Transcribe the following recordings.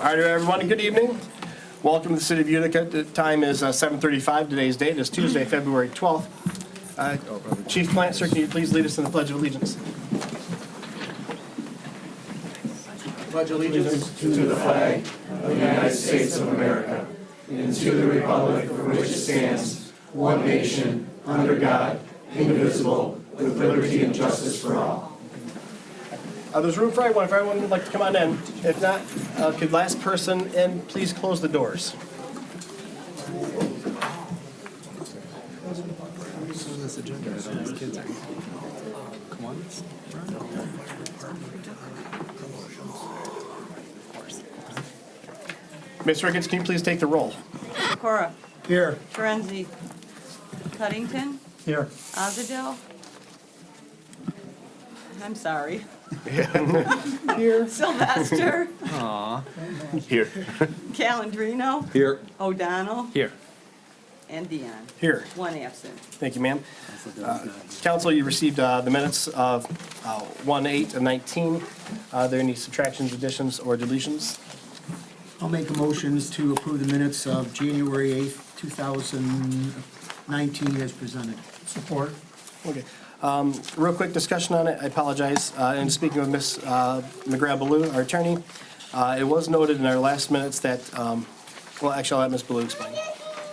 All right, everyone, good evening. Welcome to the City of Utica. The time is 7:35. Today's date is Tuesday, February 12th. Chief Plant, sir, can you please lead us in the Pledge of Allegiance? Pledge allegiance to the flag of the United States of America and to the republic for which it stands, one nation, under God, indivisible, with liberty and justice for all. There's room for everyone. If everyone would like to come on in. If not, could last person in please close the doors? This agenda, these kids are. Come on. Ms. Ricketts, can you please take the roll? Cora. Here. Terenzi. Cuddington. Here. Azadil. I'm sorry. Here. Sylvester. Here. Calandrino. Here. O'Donnell. Here. And Dion. Here. One absent. Thank you, ma'am. Council, you received the minutes of 1/8 and 19. Are there any subtractions, additions, or deletions? I'll make a motion to approve the minutes of January 8th, 2019 as presented. Support. Okay. Real quick discussion on it. I apologize. And speaking with Ms. McGrath-Ballou, our attorney, it was noted in our last minutes that, well, actually, I'll let Ms. Ballou explain.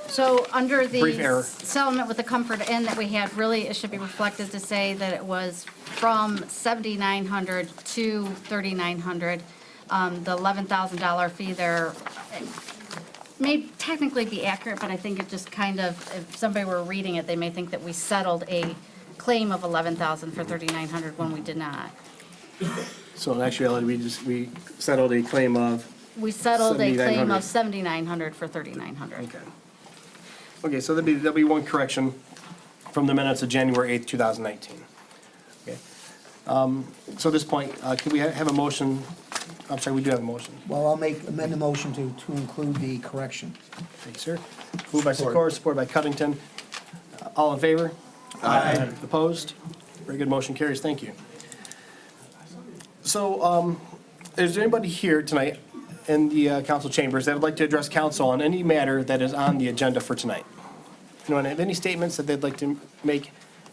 So under Brief error. the settlement with the Comfort Inn that we had, really, it should be reflected to say that it was from 7,900 to 3,900. The $11,000 fee there may technically be accurate, but I think it just kind of, if somebody were reading it, they may think that we settled a claim of $11,000 for 3,900 when we did not. So in actuality, we settled a claim of, We settled a claim 7,900. of 7,900 for 3,900. okay. Okay, so there'll be one correction from the minutes of January 8th, 2019. Okay. So at this point, can we have a motion? I'm sorry, we do have a motion. Well, I'll amend the motion to include the correction. Thank you, sir. Moved by Sikora, supported by Covington. All in favor? Aye. Opposed? Very good, motion carries, thank you. So, is there anybody here tonight in the council chambers that would like to address council on any matter that is on the agenda for tonight? Anyone have any statements that they'd like to make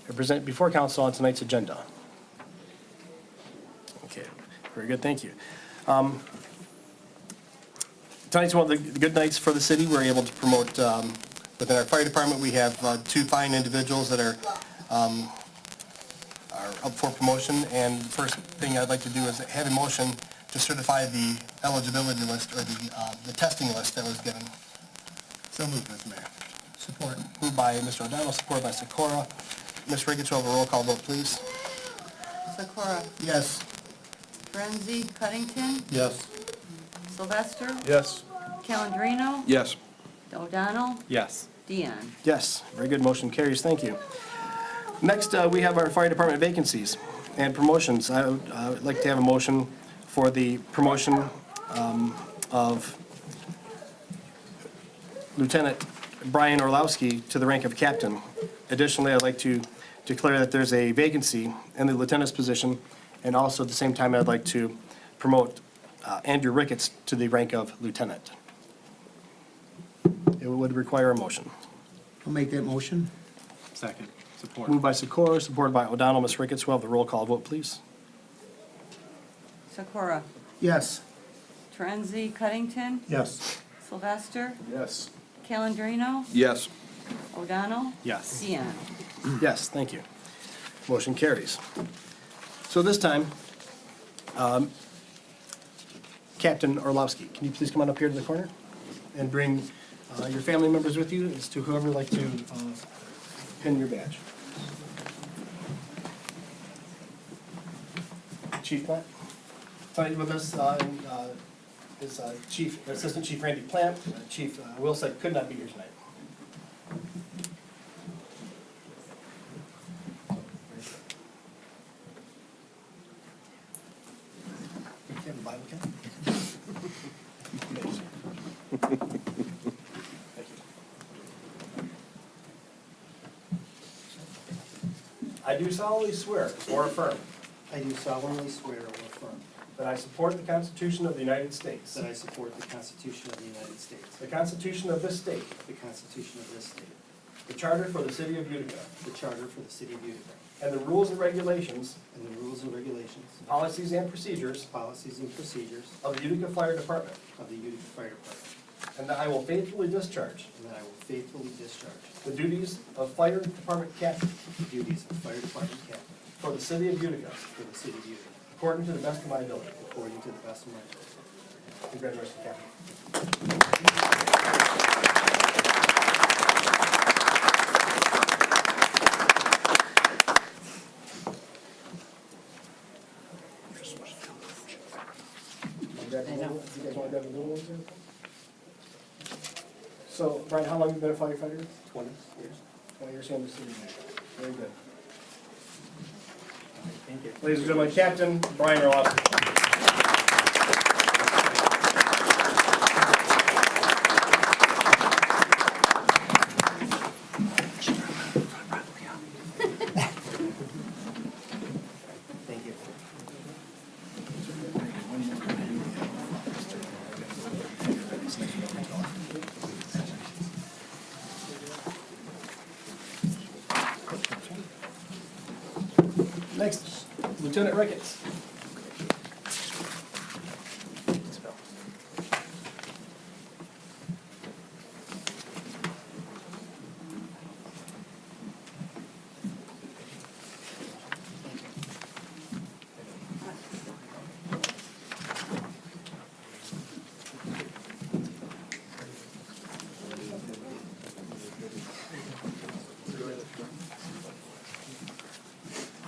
or present before council on tonight's agenda? Okay, very good, thank you. Tonight's one of the good nights for the city. We're able to promote, within our fire department, we have two fine individuals that are up for promotion. And the first thing I'd like to do is have a motion to certify the eligibility list or the testing list that was given. So moved, Mr. Mayor. Support. Moved by Mr. O'Donnell, supported by Sikora. Ms. Ricketts, will have a roll call vote, please. Sikora. Yes. Terenzi. Cuddington. Yes. Sylvester. Yes. Calandrino. Yes. O'Donnell. Yes. Dion. Yes, very good, motion carries, thank you. Next, we have our fire department vacancies and promotions. I would like to have a motion for the promotion of Lieutenant Brian Orlowski to the rank of captain. Additionally, I'd like to declare that there's a vacancy in the lieutenant's position, and also at the same time, I'd like to promote Andrew Ricketts to the rank of lieutenant. It would require a motion. I'll make that motion. Second. Support. Moved by Sikora, supported by O'Donnell. Ms. Ricketts, will have the roll call vote, please. Sikora. Yes. Terenzi. Cuddington. Yes. Sylvester. Yes. Calandrino. Yes. O'Donnell. Yes. Dion. Yes, thank you. Motion carries. So this time, Captain Orlowski, can you please come on up here to the corner and bring your family members with you as to whoever would like to pin your badge. Chief Plant. Tonight with us is Assistant Chief Randy Plant. Chief Wilson could not be here tonight. You have a Bible, Ken? Thank you. I do solemnly swear or affirm I do solemnly swear or affirm that I support the Constitution of the United States, that I support the Constitution of the United States, the Constitution of this state, the Constitution of this state, the Charter for the City of Utica, the Charter for the City of Utica, and the rules and regulations, and the rules and regulations, policies, and procedures policies, and procedures of the Utica Fire Department, of the Utica Fire Department, and that I will faithfully discharge and that I will faithfully discharge the duties of Fire Department Captain the duties of Fire Department Captain for the City of Utica, for the City of Utica, according to the best of my ability. according to the best of my ability. Congratulations, Captain. So, Brian, how long have you been a firefighter? 20 years. 20 years here in the city. Very good. Thank you. Ladies and gentlemen, Captain Brian Orlowski. Thank you. Next, Lieutenant Ricketts.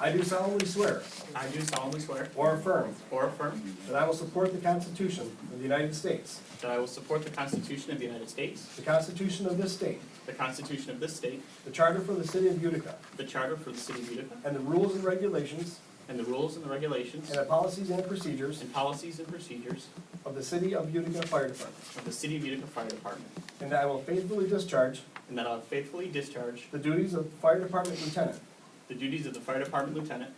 I do solemnly swear I do solemnly swear or affirm or affirm that I will support the Constitution of the United States, that I will support the Constitution of the United States, the Constitution of this state, the Constitution of this state, the Charter for the City of Utica, the Charter for the City of Utica, and the rules and regulations and the rules and the regulations and the policies and procedures and policies and procedures of the City of Utica Fire Department, of the City of Utica Fire Department, and that I will faithfully discharge and that I will faithfully discharge the duties of Fire Department Lieutenant the duties of the Fire Department Lieutenant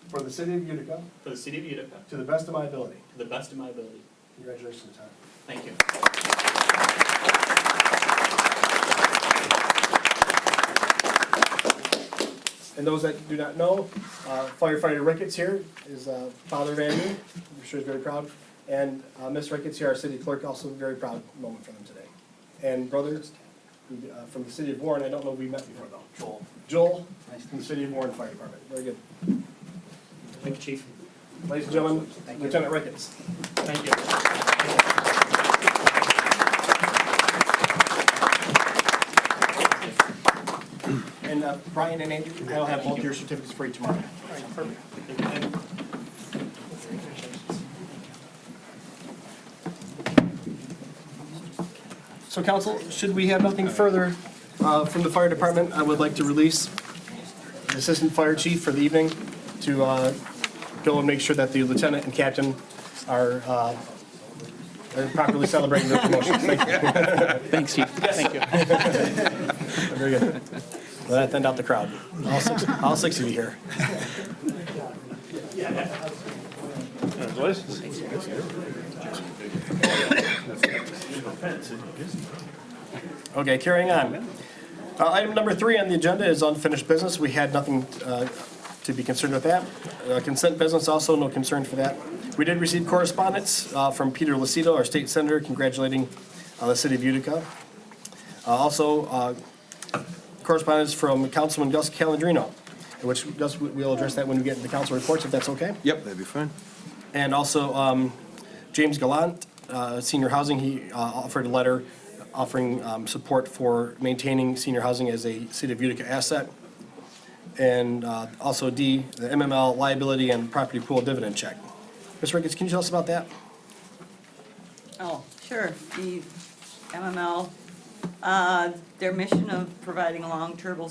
for the City of Utica for the City of Utica to the best of my ability. to the best of my ability. Congratulations, Lieutenant. Thank you. And those that do not know, firefighter Ricketts here is father of Andrew. I'm sure he's very proud. And Miss Ricketts here, our city clerk, also a very proud moment for them today. And brothers from the city of Warren, I don't know if we met before though. Joel. Joel, from the city of Warren Fire Department. Very good. Thank you, Chief. Ladies and gentlemen, Lieutenant Ricketts. Thank you. And Brian and Andrew, I'll have both your certificates for you tomorrow. So council, should we have nothing further from the fire department, I would like to release the assistant fire chief for the evening to go and make sure that the lieutenant and captain are properly celebrating their promotions. Thank you. Thanks, Chief. Thank you. Very good. Let that thin out the crowd. All six of you here. Okay, carrying on. Item number 3 on the agenda is unfinished business. We had nothing to be concerned with that. Consent business, also no concern for that. We did receive correspondence from Peter Lucido, our state senator, congratulating the city of Utica. Also, correspondence from Councilman Gus Calandrino, which Gus, we'll address that when we get into the council reports, if that's okay. Yep, that'd be fine. And also, James Gallant, Senior Housing, he offered a letter offering support for maintaining senior housing as a City of Utica asset. And also D, the MML liability and property pool dividend check. Ms. Ricketts, can you tell us about that? Oh, sure. The MML, their mission of providing long-term,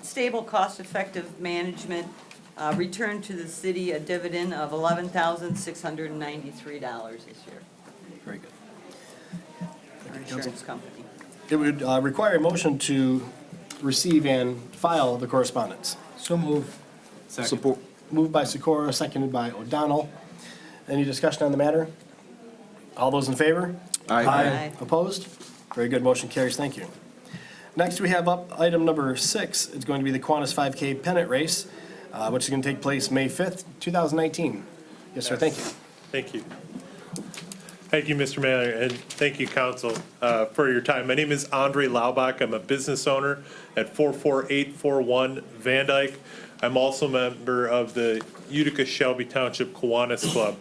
stable, cost-effective management returned to the city a dividend of $11,693 this year. Very good. Our insurance company. It would require a motion to receive and file the correspondence. So move. Support. Moved by Sikora, seconded by O'Donnell. Any discussion on the matter? All those in favor? Aye. Opposed? Very good, motion carries, thank you. Next, we have up item number 6. It's going to be the Kiwanis 5K pennant race, which is going to take place May 5th, 2019. Yes, sir, thank you. Thank you. Thank you, Mr. Mayor, and thank you, council, for your time. My name is Andre Laubach. I'm a business owner at 44841 Van Dyke. I'm also a member of the Utica Shelby Township Kiwanis Club.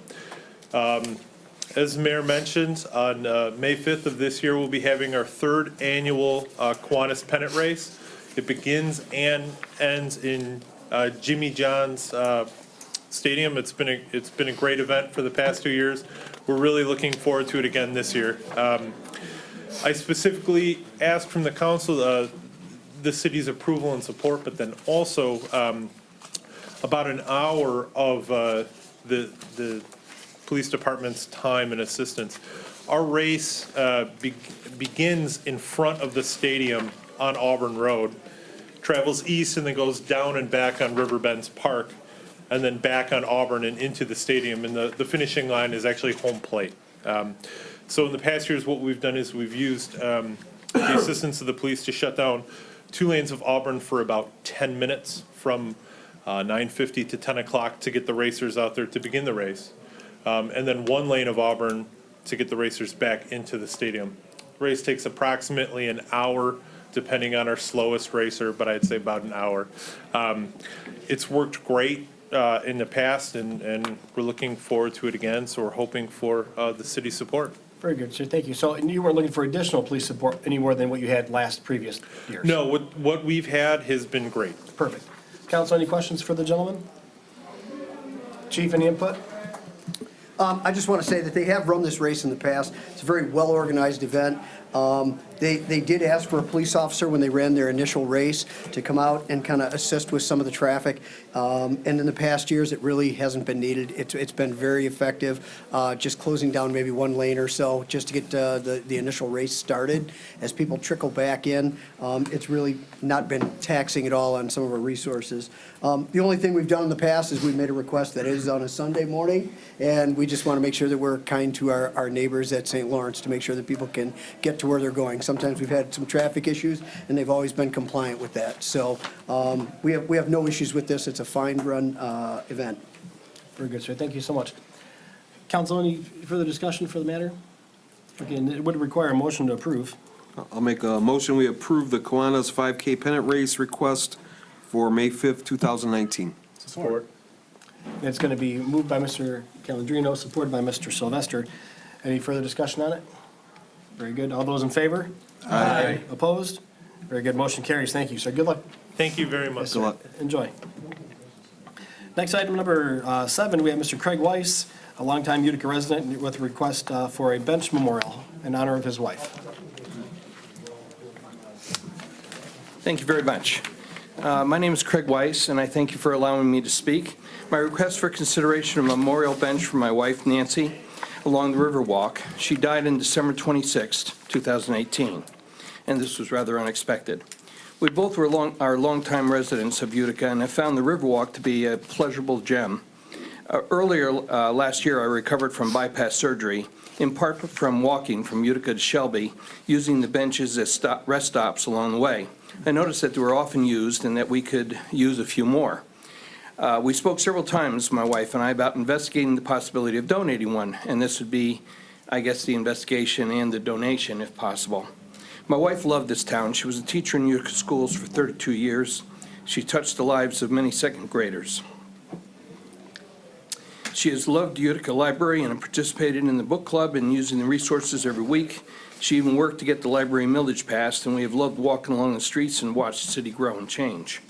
As the mayor mentioned, on May 5th of this year, we'll be having our 3rd annual Kiwanis pennant race. It begins and ends in Jimmy John's Stadium. It's been a great event for the past 2 years. We're really looking forward to it again this year. I specifically asked from the council the city's approval and support, but then also about an hour of the police department's time and assistance. Our race begins in front of the stadium on Auburn Road, travels east and then goes down and back on Riverbends Park, and then back on Auburn and into the stadium. And the finishing line is actually home plate. So in the past years, what we've done is we've used the assistance of the police to shut down 2 lanes of Auburn for about 10 minutes from 9:50 to 10 o'clock to get the racers out there to begin the race. And then 1 lane of Auburn to get the racers back into the stadium. The race takes approximately an hour, depending on our slowest racer, but I'd say about an hour. It's worked great in the past, and we're looking forward to it again, so we're hoping for the city's support. Very good, sir, thank you. So, and you weren't looking for additional police support any more than what you had previous years? No, what we've had has been great. Perfect. Council, any questions for the gentleman? Chief, any input? I just want to say that they have run this race in the past. It's a very well-organized event. They did ask for a police officer when they ran their initial race to come out and kind of assist with some of the traffic. And in the past years, it really hasn't been needed. It's been very effective, just closing down maybe 1 lane or so just to get the initial race started. As people trickle back in, it's really not been taxing at all on some of our resources. The only thing we've done in the past is we've made a request that it is on a Sunday morning, and we just want to make sure that we're kind to our neighbors at St. Lawrence to make sure that people can get to where they're going. Sometimes we've had some traffic issues, and they've always been compliant with that. So we have no issues with this. It's a fine run event. Very good, sir, thank you so much. Council, any further discussion for the matter? Again, it would require a motion to approve. I'll make a motion, we approve the Kiwanis 5K pennant race request for May 5th, 2019. Support. It's going to be moved by Mr. Calandrino, supported by Mr. Sylvester. Any further discussion on it? Very good. All those in favor? Aye. Opposed? Very good. Motion carries. Thank you, sir. Good luck. Thank you very much. Yes, sir. Enjoy. Next item, number 7, we have Mr. Craig Weiss, a longtime Utica resident, with a request for a bench memorial in honor of his wife. Thank you very much. My name is Craig Weiss, and I thank you for allowing me to speak. My request for consideration of a memorial bench for my wife, Nancy, along the Riverwalk. She died on December 26, 2018, and this was rather unexpected. We both are longtime residents of Utica, and have found the Riverwalk to be a pleasurable gem. Earlier last year, I recovered from bypass surgery, in part from walking from Utica to Shelby, using the benches as rest stops along the way. I noticed that they were often used and that we could use a few more. We spoke several times, my wife and I, about investigating the possibility of donating one, and this would be, I guess, the investigation and the donation, if possible. My wife loved this town. She was a teacher in Utica schools for 32 years. She touched the lives of many second graders. She has loved Utica Library and participated in the book club and using the resources every week. She even worked to get the library millage passed, and we have loved walking along the streets and watched the city grow and change.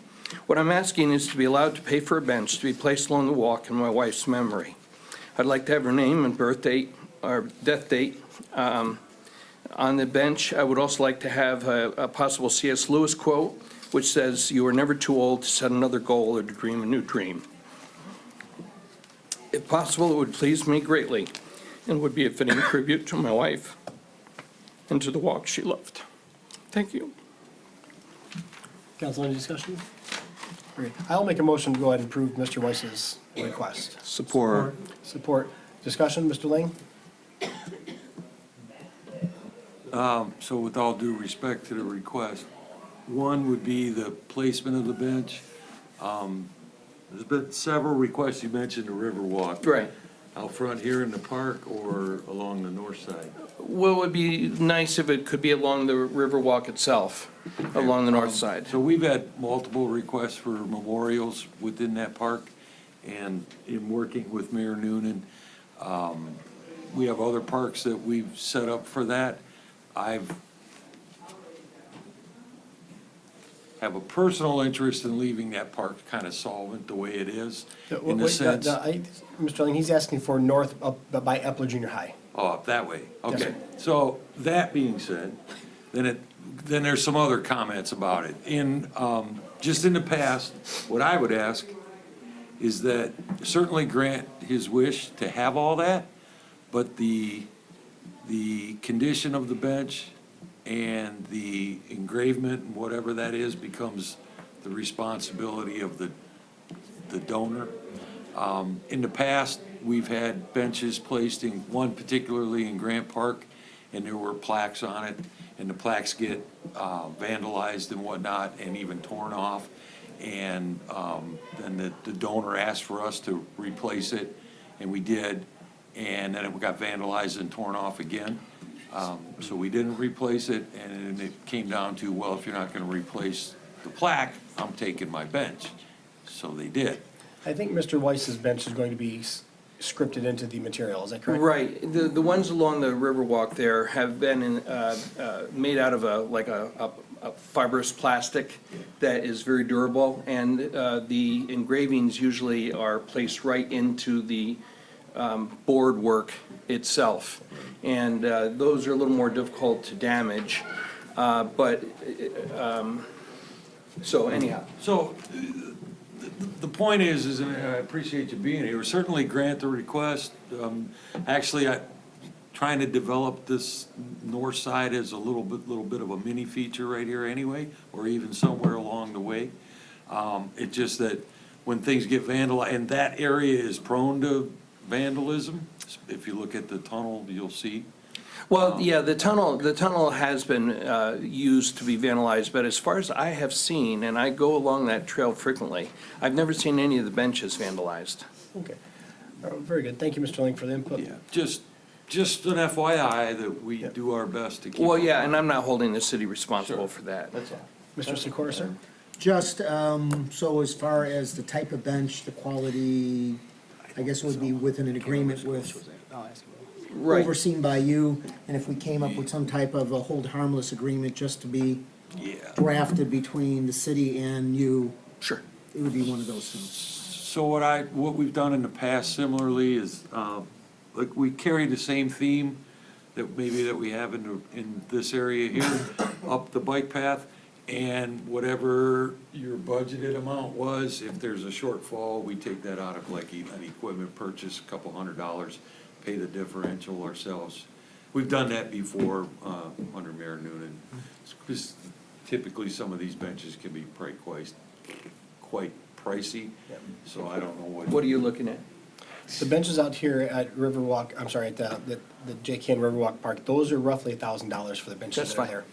What I'm asking is to be allowed to pay for a bench to be placed along the walk in my wife's memory. I'd like to have her name and birth date or death date on the bench. I would also like to have a possible C.S. Lewis quote, which says, "You are never too old to set another goal or to dream a new dream." If possible, it would please me greatly and would be a fitting tribute to my wife and to the walk she loved. Thank you. Council, any discussion? Great. I'll make a motion to go ahead and approve Mr. Weiss's request. Support. Support. Discussion, Mr. Lang? So with all due respect to the request, one would be the placement of the bench. There's been several requests, you mentioned the Riverwalk. Right. Out front here in the park or along the north side? Well, it would be nice if it could be along the Riverwalk itself, along the north side. So we've had multiple requests for memorials within that park, and in working with Mayor Noonan, we have other parks that we've set up for that. Have a personal interest in leaving that park kind of solvent the way it is, in the Wait, sense, Mr. Lang, he's asking for north up by Epler Junior High. oh, up that way, Yes, okay. sir. So, that being said, then there's some other comments about it. Just in the past, what I would ask is that certainly grant his wish to have all that, but the condition of the bench and the engravement and whatever that is becomes the responsibility of the donor. In the past, we've had benches placed in, one particularly in Grant Park, and there were plaques on it, and the plaques get vandalized and whatnot, and even torn off. And then the donor asked for us to replace it, and we did, and then it got vandalized and torn off again. So we didn't replace it, and it came down to, well, if you're not gonna replace the plaque, I'm taking my bench. So they did. I think Mr. Weiss's bench is going to be scripted into the material, is that correct? Right, the ones along the Riverwalk there have been made out of a fibrous plastic that is very durable, and the engravings usually are placed right into the board work itself. And those are a little more difficult to damage, so anyhow. So the point is, and I appreciate you being here, certainly grant the request. Actually, trying to develop this north side as a little bit of a mini feature right here anyway, or even somewhere along the way. It's just that when things get vandalized, and that area is prone to vandalism. If you look at the tunnel, you'll see. Well, yeah, the tunnel has been used to be vandalized, but as far as I have seen, and I go along that trail frequently, I've never seen any of the benches vandalized. Okay. Very good. Thank you, Mr. Lang, for the input. Yeah, just an FYI that we do our best to keep. Well, yeah, and I'm not holding the city responsible for that. That's all. Mr. Sikora, sir? Just, so as far as the type of bench, the quality, I guess it would be within an agreement with, Right. overseen by you, and if we came up with some type of a hold harmless agreement just to be Yeah. drafted between the city and you, Sure. it would be one of those things. So what we've done in the past similarly is, like, we carry the same theme that we have in this area here, up the bike path, and whatever your budgeted amount was, if there's a shortfall, we take that out of like an equipment purchase, $200, pay the differential ourselves. We've done that before, under Mayor Noonan. Because typically, some of these benches can be quite pricey, so I don't know What are you looking at? The benches out here at Riverwalk, I'm sorry, at the JKN Riverwalk Park, those are roughly $1,000 for the benches That's that are fine. there.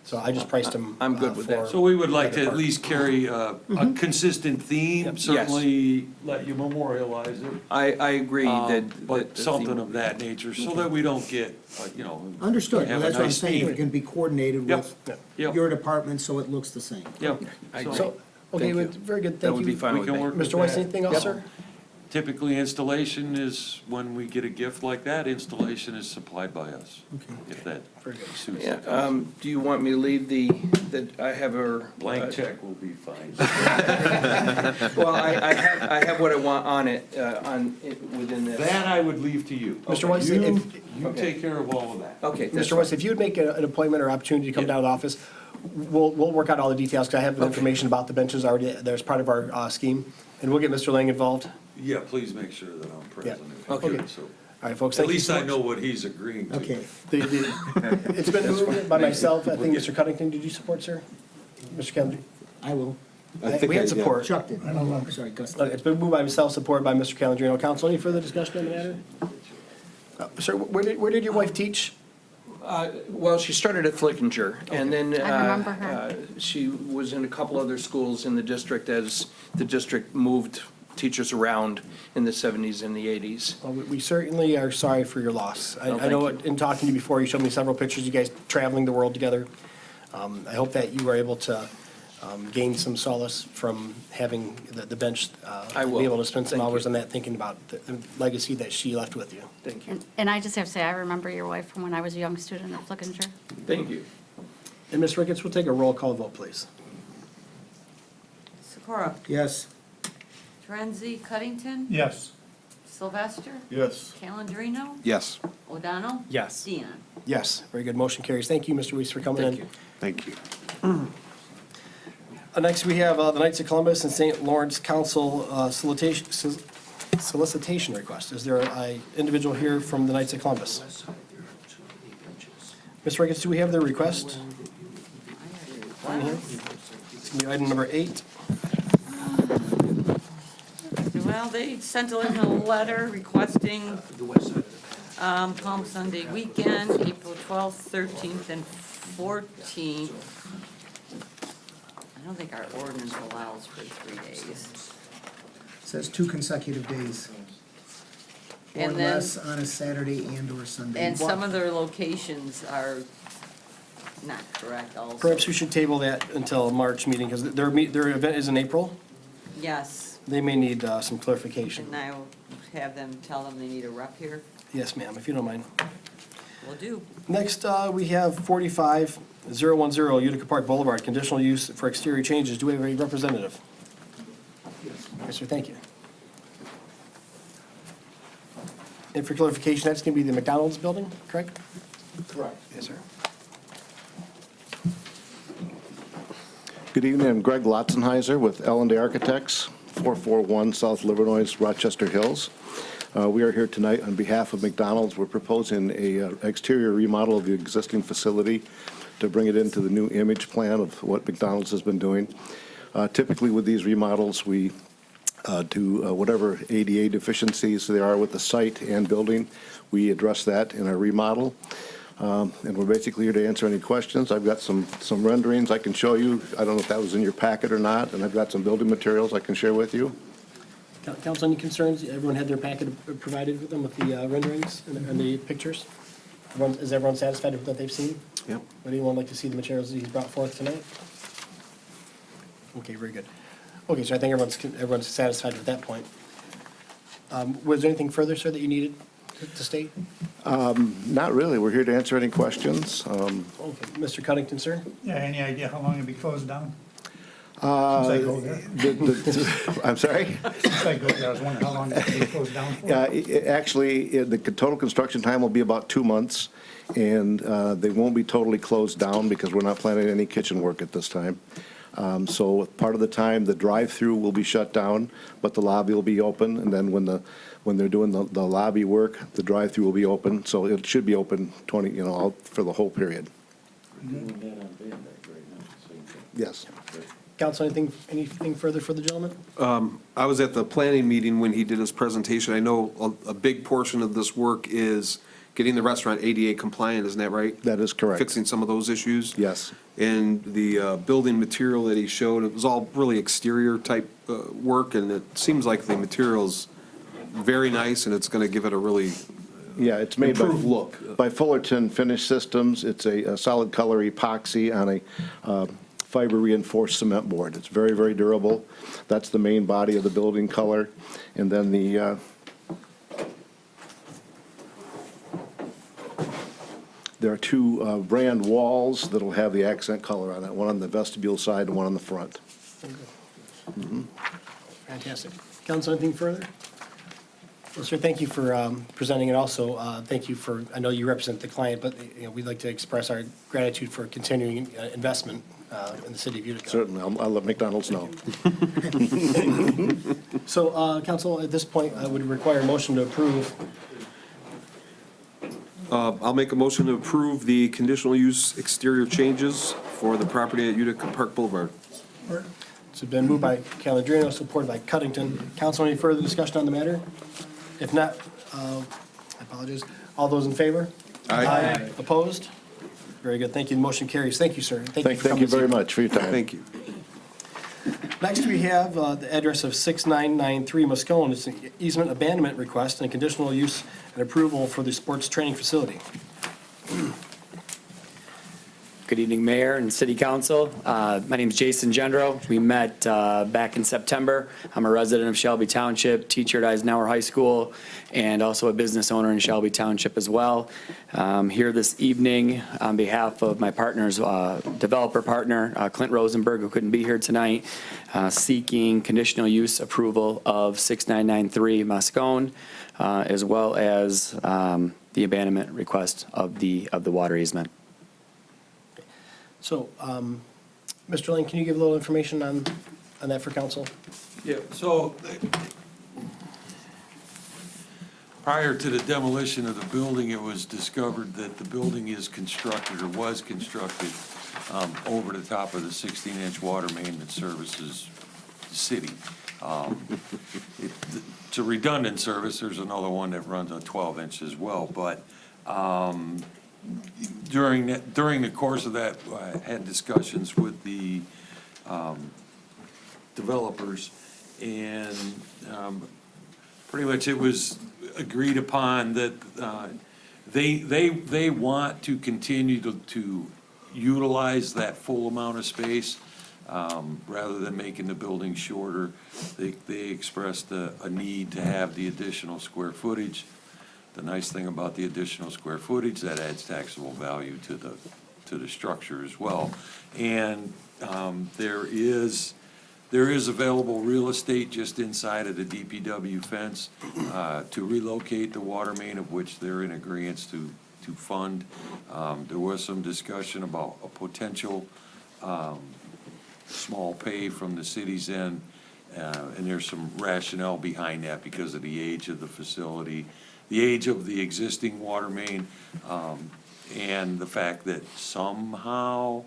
So I just priced them. I'm good with that. for- So we would like to other at least carry a consistent theme, certainly let you memorialize it. I agree that. But that something the- of that nature, so that we don't get, Understood, have well, a that's what I'm nice saying, it theme. can be coordinated Yep. with Yep. your department, so it looks the same. Yep. I agree. So, okay, Thank you. very good, That thank would be you. fine We with can me. work with Mr. Weiss, that. anything else, Yep. sir? Typically, installation is, when we get a gift like that, installation is supplied by us, if that Very good. suits Yeah, you. do you want me to leave that I have a? Blank check will be fine. Well, I have what I want on it, within this. That I would leave to you. Mr. Weiss, You if- take care of all of that. Okay. that's Mr. Weiss, if you would make an appointment or opportunity to come down to the office, we'll work out all the details, because I have the information about the benches already, there's part of our scheme, and we'll get Mr. Lang involved. Yeah, please make sure that I'm present. if Okay. you could, so. All right, folks, At thank you least so I much. know what he's agreeing to. Okay, It's been moved by myself, I think Mr. Cunnington, did you support, sir? Mr. Kennedy? I will. I think We had yeah. support. Chuck did. I don't know, sorry, Gus. It's been moved by myself, supported by Mr. Calendino. Council, any further discussion on the matter? Sir, where did your wife teach? Well, she started at Flickinger, and then I remember her. she was in a couple other schools in the district as the district moved teachers around in the 70s and the 80s. Well, we certainly are sorry for your loss. I thank know you. in talking to you before, you showed me several pictures, you guys traveling the world together. I hope that you were able to gain some solace from having the bench. I will. Be able to spend some Thank you. hours on that, thinking about the legacy that she left with you. Thank you. And I just have to say, I remember your wife from when I was a young student at Flickinger. Thank you. And Ms. Ricketts, we'll take a roll call vote, please. Sikora? Yes. Torenzi, Cuddington? Yes. Sylvester? Yes. Calendino? Yes. O'Donnell? Yes. Deanne? Yes, very good. Motion carries. Thank you, Mr. Weiss, for coming in. Thank you. Thank you. Next, we have the Knights of Columbus and St. Lawrence Council solicitation request. Is there an individual here from the Knights of Columbus? Ms. Ricketts, do we have their request? On here? It's going to be item number 8. Well, they sent in a letter requesting Palm Sunday weekend, April 12th, 13th, and 14th. I don't think our ordinance allows for 3 days. Says 2 consecutive days. Or And then- less on a Saturday and/or Sunday. And some of their locations are not correct also. Perhaps we should table that until a March meeting, because their event is in April. Yes, They may need some clarification. and I will have them, tell them they need a rep here. Yes, ma'am, if you don't mind. Will do. Next, we have 45010 Utica Park Boulevard, conditional use for exterior changes. Do we have a representative? Yes, sir, thank you. And for clarification, that's going to be the McDonald's building, correct? Correct. Yes, sir. Good evening, I'm Greg Lotzenheiser with L&D Architects, 441 South Livernois, Rochester Hills. We are here tonight on behalf of McDonald's. We're proposing a exterior remodel of the existing facility to bring it into the new image plan of what McDonald's has been doing. Typically with these remodels, we do whatever ADA deficiencies there are with the site and building. We address that in our remodel. And we're basically here to answer any questions. I've got some renderings I can show you. I don't know if that was in your packet or not, and I've got some building materials I can share with you. Council, any concerns? Everyone had their packet provided with them with the renderings and the pictures? Is everyone satisfied with what they've seen? Yep. Would anyone like to see the materials that he's brought forth tonight? Okay, very good. Okay, so I think everyone's satisfied with that point. Was there anything further, sir, that you needed to state? Not really. We're here to answer any questions. Okay, Mr. Cuddington, sir? Yeah, any idea how long it'll be closed down? Uh, Since I go there. I'm sorry? Since I go there, I was wondering how long it'll be closed down for. Actually, the total construction time will be about 2 months, and they won't be totally closed down because we're not planning any kitchen work at this time. So part of the time, the drive-through will be shut down, but the lobby will be open, and then when they're doing the lobby work, the drive-through will be open, so it should be open all for the whole period. Yes. Council, anything further for the gentleman? I was at the planning meeting when he did his presentation. I know a big portion of this work is getting the restaurant ADA compliant, isn't that right? That is correct. Fixing some of those issues? Yes. And the building material that he showed, it was all really exterior type work, and it seems like the material's very nice, and it's going to give it a really Yeah, it's made improved look. by Fullerton Finish Systems. It's a solid color epoxy on a fiber reinforced cement board. It's very, very durable. That's the main body of the building color. And then there are 2 brand walls that'll have the accent color on it, one on the vestibule side and one on the front. Fantastic. Council, anything further? Well, sir, thank you for presenting, and also thank you for, I know you represent the client, but we'd like to express our gratitude for continuing investment in the city of Utica. Certainly, I'll let McDonald's know. So, council, at this point, I would require a motion to approve. I'll make a motion to approve the conditional use exterior changes for the property at Utica Park Boulevard. It's been moved by Calandrino, supported by Cuttington. Council, any further discussion on the matter? If not, I apologize. All those in favor? Aye. Opposed? Very good. Thank you. The motion carries. Thank you, sir. Thank you for Thank coming you this very evening. much for your time. Thank you. Next, we have the address of 6993 Moscone. It's an easement abandonment request and conditional use and approval for the sports training facility. Good evening, Mayor and City Council. My name is Jason Gendro. We met back in September. I'm a resident of Shelby Township, teacher at Eisenhower High School, and also a business owner in Shelby Township as well. Here this evening on behalf of my partner's developer partner, Clint Rosenberg, who couldn't be here tonight, seeking conditional use approval of 6993 Moscone, as well as the abandonment request of the water easement. So, Mr. Lane, can you give a little information on that for council? Yeah, so prior to the demolition of the building, it was discovered that the building is constructed or was constructed over the top of the 16-inch water main that services the city. It's a redundant service. There's another one that runs on 12-inch as well, but during the course of that, I had discussions with the developers, and pretty much it was agreed upon that they want to continue to utilize that full amount of space, rather than making the building shorter. They expressed a need to have the additional square footage. The nice thing about the additional square footage, that adds taxable value to the structure as well. And there is available real estate just inside of the DPW fence to relocate the water main, of which they're in agreement to fund. There was some discussion about a potential small pay from the city's end, and there's some rationale behind that because of the age of the facility, the age of the existing water main, and the fact that somehow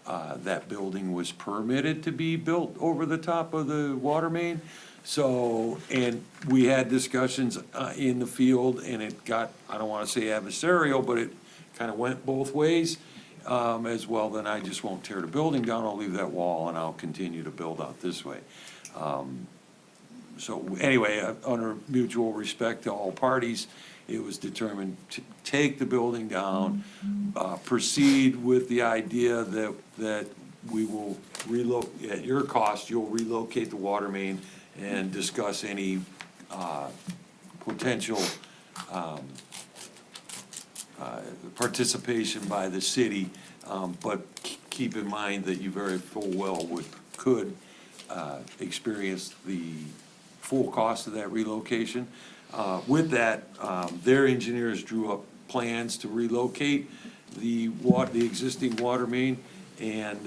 that building was permitted to be built over the top of the water main. So, and we had discussions in the field, and it got, I don't want to say adversarial, but it kind of went both ways as well. Then I just won't tear the building down. I'll leave that wall, and I'll continue to build out this way. So anyway, under mutual respect to all parties, it was determined to take the building down, proceed with the idea that we will relocate, at your cost, you'll relocate the water main and discuss any potential participation by the city, but keep in mind that you very full well could experience the full cost of that relocation. With that, their engineers drew up plans to relocate the existing water main, and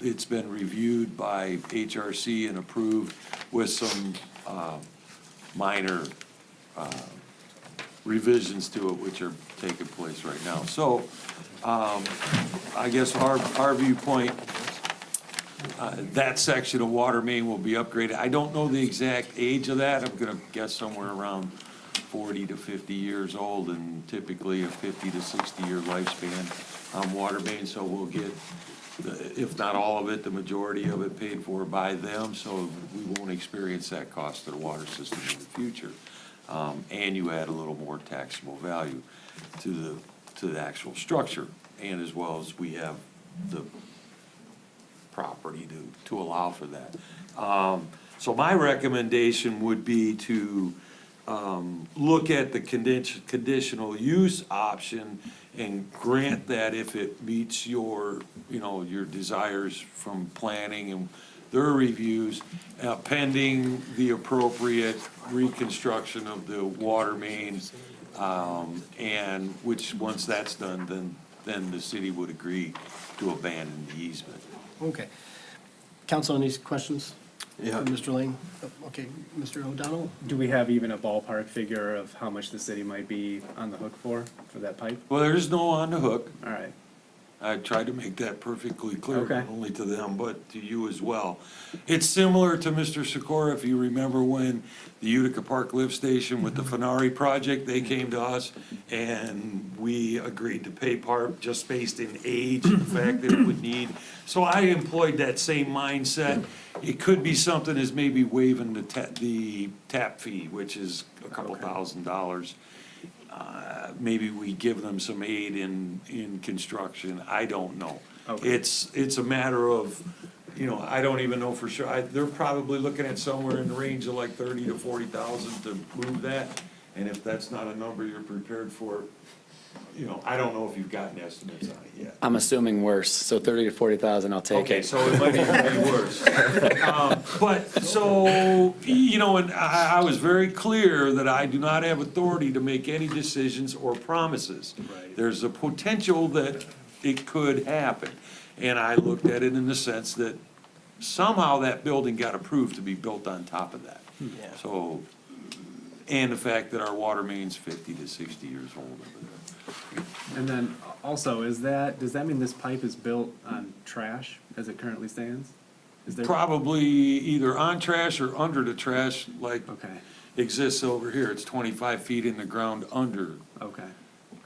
it's been reviewed by HRC and approved with some minor revisions to it, which are taking place right now. So I guess our viewpoint, that section of water main will be upgraded. I don't know the exact age of that. I'm gonna guess somewhere around 40 to 50 years old, and typically a 50 to 60-year lifespan on water main. So we'll get, if not all of it, the majority of it paid for by them. So we won't experience that cost to the water system in the future. And you add a little more taxable value to the actual structure, and as well as we have the property to allow for that. So my recommendation would be to look at the conditional use option and grant that if it meets your desires from planning and their reviews, pending the appropriate reconstruction of the water main, and which, once that's done, then the city would agree to abandon the easement. Okay. Council, any questions? Yeah. For Mr. Lane? Okay, Mr. O'Donnell? Do we have even a ballpark figure of how much the city might be on the hook for that pipe? Well, there's no on the hook. All right. I tried to make that perfectly clear, Okay. not only to them, but to you as well. It's similar to Mr. Sikora, if you remember when the Utica Park Lift Station with the Fenari project, they came to us and we agreed to pay part just based in age and the fact that it would need. So I employed that same mindset. It could be something as maybe waiving the tap fee, which is a couple $1,000s. Maybe we give them some aid in construction, I don't know. Okay. It's a matter of, I don't even know for sure, they're probably looking at somewhere in the range of like 30 to 40,000 to move that, and if that's not a number you're prepared for, I don't know if you've gotten estimates on it yet. I'm assuming worse, so 30 to 40,000, I'll take Okay, it. so it might even be worse. But, so, and I was very clear that I do not have authority to make any decisions or promises. Right. There's a potential that it could happen. And I looked at it in the sense that somehow that building got approved to be built on top of that. So, and the fact that our water main's 50 to 60 years old. And then also, does that mean this pipe is built on trash as it currently stands? Is there? Probably either on trash or under the trash, like Okay, exists over here. It's 25 feet in the ground under, okay.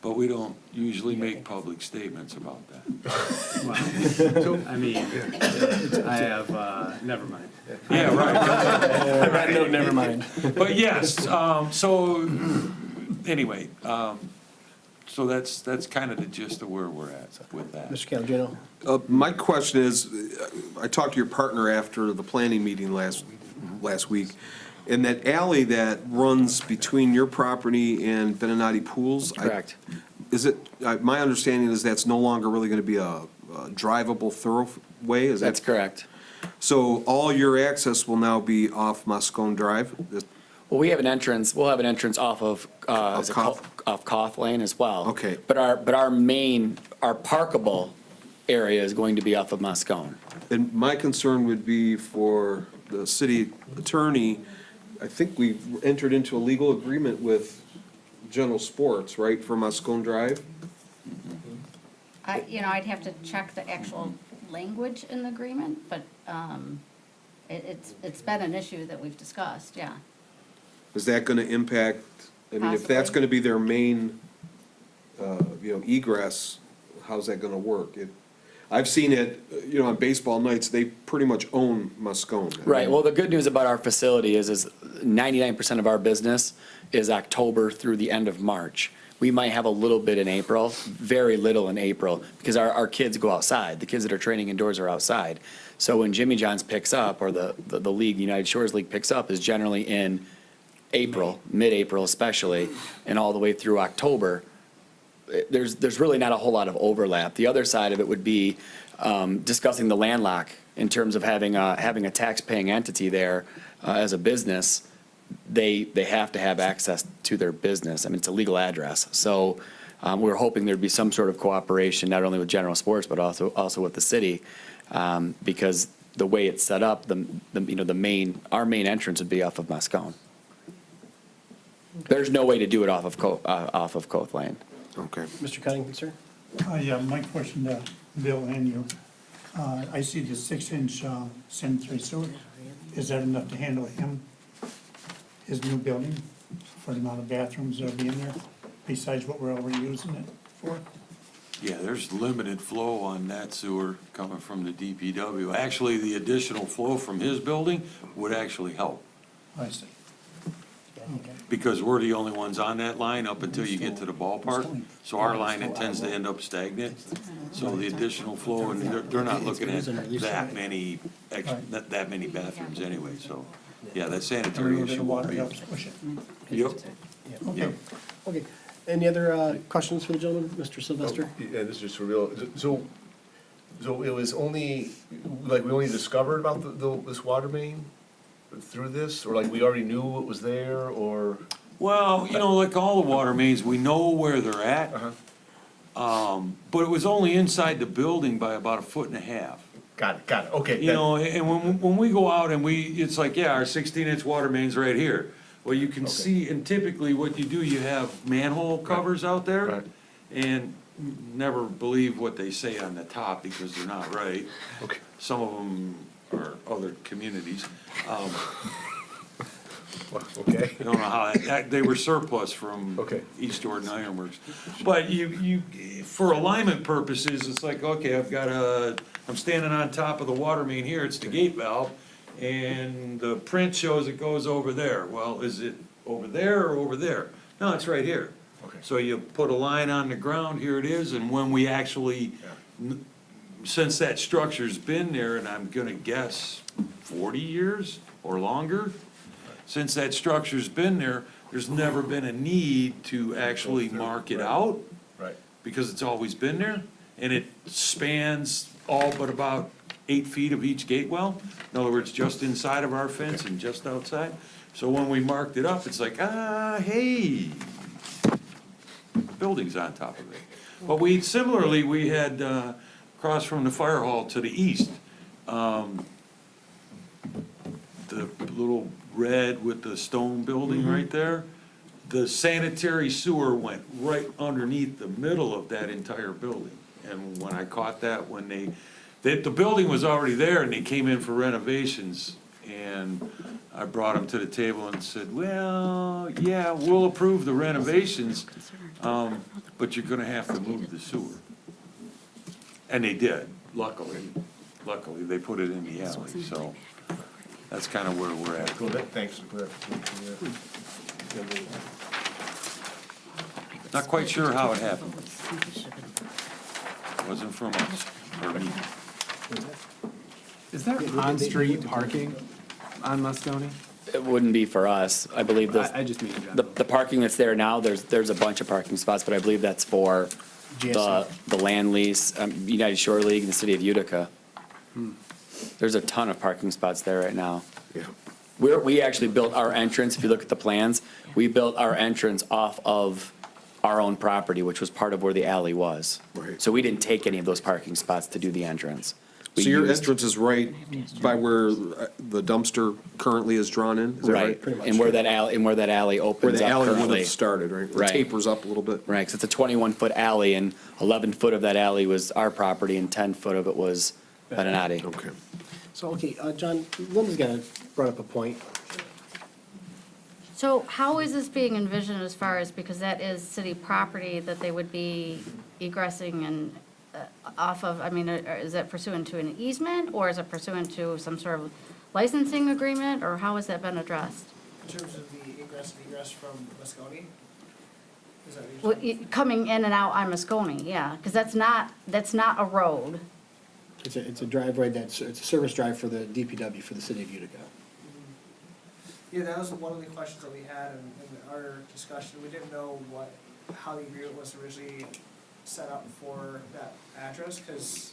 but we don't usually make public statements about that. Well, I mean, I have, never mind. Yeah, right. On that note, never mind. But yes, so, anyway, so that's kind of the gist of where we're at with that. Mr. Calagino? My question is, I talked to your partner after the planning meeting last week, and that alley that runs between your property and Beninati Pools. Correct. Is it, my understanding is that's no longer really going to be a drivable thoroughway, is that? That's correct. So all your access will now be off Moscone Drive? Well, we'll have an entrance off of, is it Coth? off Coth Lane as well. Okay. But our parkable area is going to be off of Moscone. And my concern would be for the city attorney, I think we entered into a legal agreement with General Sports, right, for Moscone Drive? I'd have to check the actual language in the agreement, but it's been an issue that we've discussed, yeah. Is that gonna impact, I mean, if that's Possibly. gonna be their main, egress, how's that gonna work? I've seen it, on baseball nights, they pretty much own Moscone. Right, well, the good news about our facility is 99% of our business is October through the end of March. We might have a little bit in April, very little in April, because our kids go outside. The kids that are training indoors are outside. So when Jimmy John's picks up, or the league, United Shores League picks up, is generally in April, mid-April especially, and all the way through October. There's really not a whole lot of overlap. The other side of it would be discussing the landlock in terms of having a tax-paying entity there as a business. They have to have access to their business. I mean, it's a legal address. So we're hoping there'd be some sort of cooperation, not only with General Sports, but also with the city, because the way it's set up, our main entrance would be off of Moscone. There's no way to do it off of Coth Lane. Okay. Mr. Cunningham, sir? Yeah, my question to Bill and you. I see the 6-inch sanitary sewer. Is that enough to handle his new building for the amount of bathrooms that'll be in there, besides what we're already using it for? Yeah, there's limited flow on that sewer coming from the DPW. Actually, the additional flow from his building would actually help, I see. Okay. because we're the only ones on that line up until you get to the ballpark. So our line, it tends to end up stagnant. So the additional flow, and they're not looking at that many, that many bathrooms anyway, so, yeah, that A sanitary little bit issue of won't water be. helps push it. Yep. Okay. Okay. Any other questions for the gentleman, Mr. Sylvester? Yeah, this is just real, so it was only, like, we only discovered about this water main through this, or like we already knew it was there, or? Well, like all the water mains, we know where they're at. But it was only inside the building by about 1.5 feet. Got it, okay. And when we go out and it's like, yeah, our 16-inch water main's right here. Well, you can see, and typically what you do, you have manhole covers out there. Right. And never believe what they say on the top because they're not right. Okay. Some of them are other communities. Okay. I don't know how, they were surplus from Okay. East Jordan Iron Works. But for alignment purposes, it's like, okay, I'm standing on top of the water main here, it's the gate valve, and the print shows it goes over there. Well, is it over there or over there? No, it's right here. Okay. So you put a line on the ground, here it is, and when we actually, since that structure's been there, and I'm gonna guess 40 years or longer, since that structure's been there, there's never been a need to actually mark it out, Right. because it's always been there, and it spans all but about 8 feet of each gate well. In other words, just inside of our fence and just outside. So when we marked it up, it's like, hey, building's on top of it. But similarly, we had, across from the fire hall to the east, the little red with the stone building right there, the sanitary sewer went right underneath the middle of that entire building. And when I caught that, the building was already there and they came in for renovations, and I brought them to the table and said, well, yeah, we'll approve the renovations, but you're gonna have to move the sewer. And they did, luckily, they put it in the alley, so that's kind of where we're at. Cool, thanks for clarification. Not quite sure how it happened. Wasn't from us, or me. Is there on-street parking on Moscone? It wouldn't be for us. I believe I just mean in the general. parking that's there now, there's a bunch of parking spots, but I believe that's for the land lease, United Shore League and the city of Utica. There's a ton of parking spots there right now. Yeah. We actually built our entrance, if you look at the plans, we built our entrance off of our own property, which was part of where the alley was. Right. So we didn't take any of those parking spots to do the entrance. We So your used- entrance is right by where the dumpster currently is drawn in? Is that Right, and where that alley Where opens the up alley would currently. have started, right? Where it Right. tapers up a little bit? Right, 'cause it's a 21-foot alley, and 11 foot of that alley was our property, and 10 foot of it was Benanati. Okay. So, okay, John, Linda's brought up a point. So how is this being envisioned as far as, because that is city property that they would be egressing and off of, I mean, is that pursuant to an easement, or is it pursuant to some sort of licensing agreement, or how has that been addressed? In terms of the ingress and egress from Moscone? Is that what Well, coming in and out on Moscone, yeah, because that's not a road. It's a driveway it's a service drive for the DPW for the city of Utica. Yeah, that was one of the questions that we had in our discussion. We didn't know how the agreement was originally set up for that address, because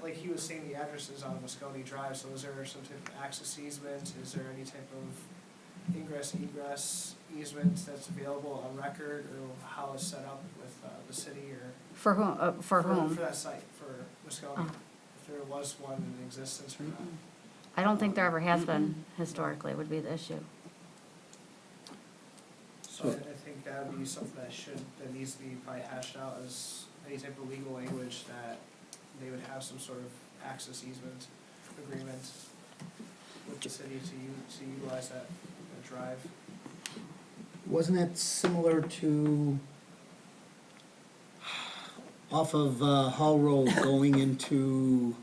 like he was saying, the address is on Moscone Drive, so is there some type of access easement? Is there any type of ingress, egress easement that's available on record, or how it's set up with the city, or? For whom, for whom? For that site, for Moscone, if there was one in existence or not. I don't think there ever has been historically, would be the issue. So I think that would be something that needs to be probably hashed out as any type of legal language, that they would have some sort of access easement agreement with the city to utilize that drive. Wasn't that similar to off of Hall Road going into,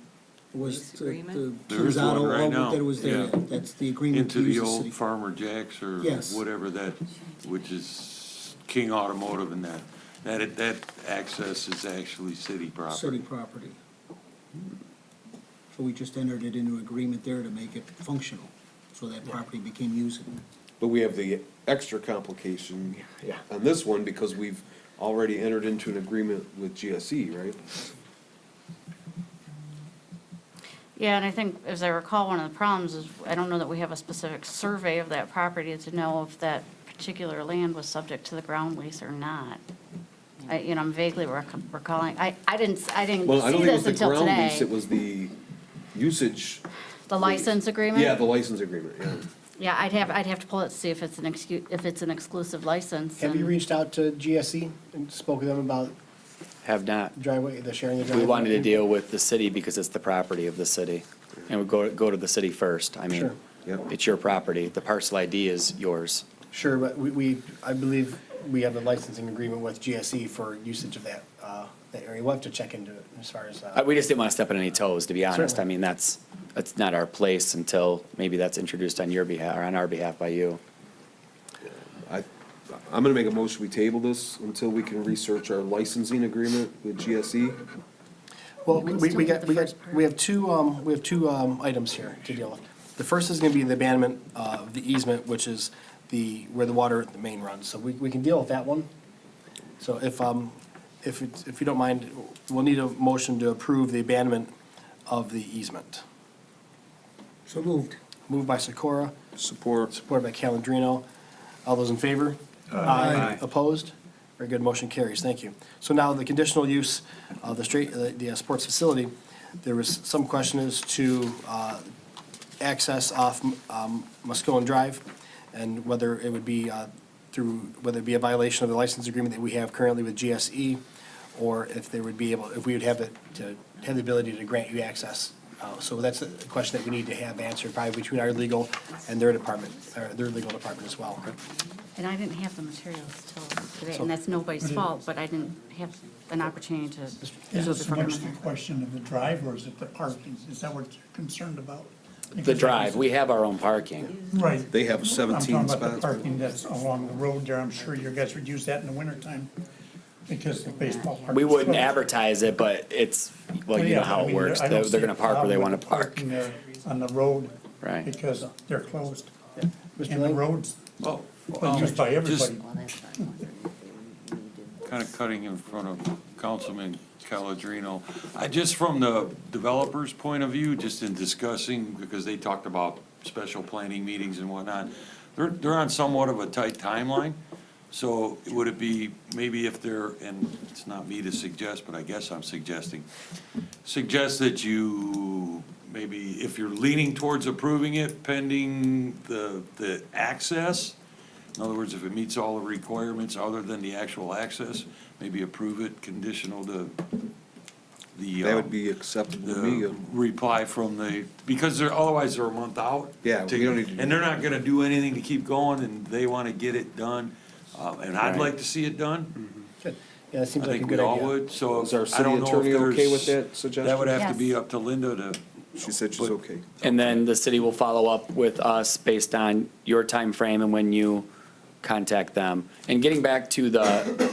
was Lease the agreement? There is King's Auto, one right all now, that was there? yeah. That's the agreement Into to the use the old city. Farmer Jack's or Yes. whatever which is King Automotive, and that access is actually city property. City property. So we just entered it into agreement there to make it functional, so that property became usable. But we have the extra complication Yeah. on this one because we've already entered into an agreement with GSE, right? Yeah, and I think, as I recall, one of the problems is, I don't know that we have a specific survey of that property to know if that particular land was subject to the ground lease or not. I'm vaguely recalling, I didn't Well, I don't see think it was this the until ground lease, today. it was the usage. The license agreement? Yeah, the license agreement, yeah. Yeah, I'd have to pull it to see if it's an exclusive license. Have you and- reached out to GSE and spoke with them about have not. Driveway, the sharing the driveway? We wanted to deal with the city because it's the property of the city. And we go to the city first. I mean, Sure. Yep. it's your property. The parcel ID is yours. Sure, but I believe we have a licensing agreement with GSE for usage of that area. We'll have to check into it as far as. We just didn't want to step on any toes, to be honest. I Certainly. mean, that's not our place until maybe that's introduced on your behalf, or on our behalf by you. I'm gonna make a motion, we table this until we can research our licensing agreement with GSE. Well, You can we still do got, the we got, first part. we have two items here to deal with. The first is gonna be the abandonment of the easement, which is where the water, the main runs. So we can deal with that one. So if you don't mind, we'll need a motion to approve the abandonment of the easement. So moved. Moved by Sikora, Support. supported by Calendino. All those in favor? Aye. Opposed? Very good, motion carries, thank you. So now the conditional use of the sports facility, there was some question as to access off Muscone Drive, and whether it would be whether it be a violation of the license agreement that we have currently with GSE, or if they would be able, if we would have the ability to grant you access. So that's a question that we need to have answered probably between our legal and their department, or their legal department as well. And I didn't have the materials till today, and that's nobody's fault, but I didn't have an opportunity to. Is do it it so before much coming the here. question of the drive, or is it the parking? Is that what you're concerned about? The drive, we have our own parking. Right. They have 17 I'm talking about the spots. parking that's along the road there. I'm sure you guys would use that in the wintertime because the baseball park. We is wouldn't closed. advertise it, but it's, well, you yeah, know how I it mean, works. I don't They're see gonna a park where they problem wanna with the park. parking there on the road. Right. Because they're closed. Mr. And the Lang? roads Well, are used by just everybody. kind of cutting in front of Councilman Caladrino. Just from the developer's point of view, just in discussing, because they talked about special planning meetings and whatnot, they're on somewhat of a tight timeline. So would it be, maybe if they're, and it's not me to suggest, but I guess I'm suggesting, suggest that you, maybe if you're leaning towards approving it pending the access, in other words, if it meets all the requirements other than the actual access, maybe approve it conditional to the. That would be acceptable to me. The reply from because otherwise they're a month out. Yeah, we don't need to do And they're not gonna do anything to keep going, and they wanna get it done, and I'd Right. like to see it done. Good. Yeah, that seems I like a think we good all idea. would, so Is our I city don't know if attorney okay there's. with that suggestion? That would have to Yes. be up to Linda to, She said she's okay. And then the city will follow up with us based on your time frame and when you contact them. And getting back to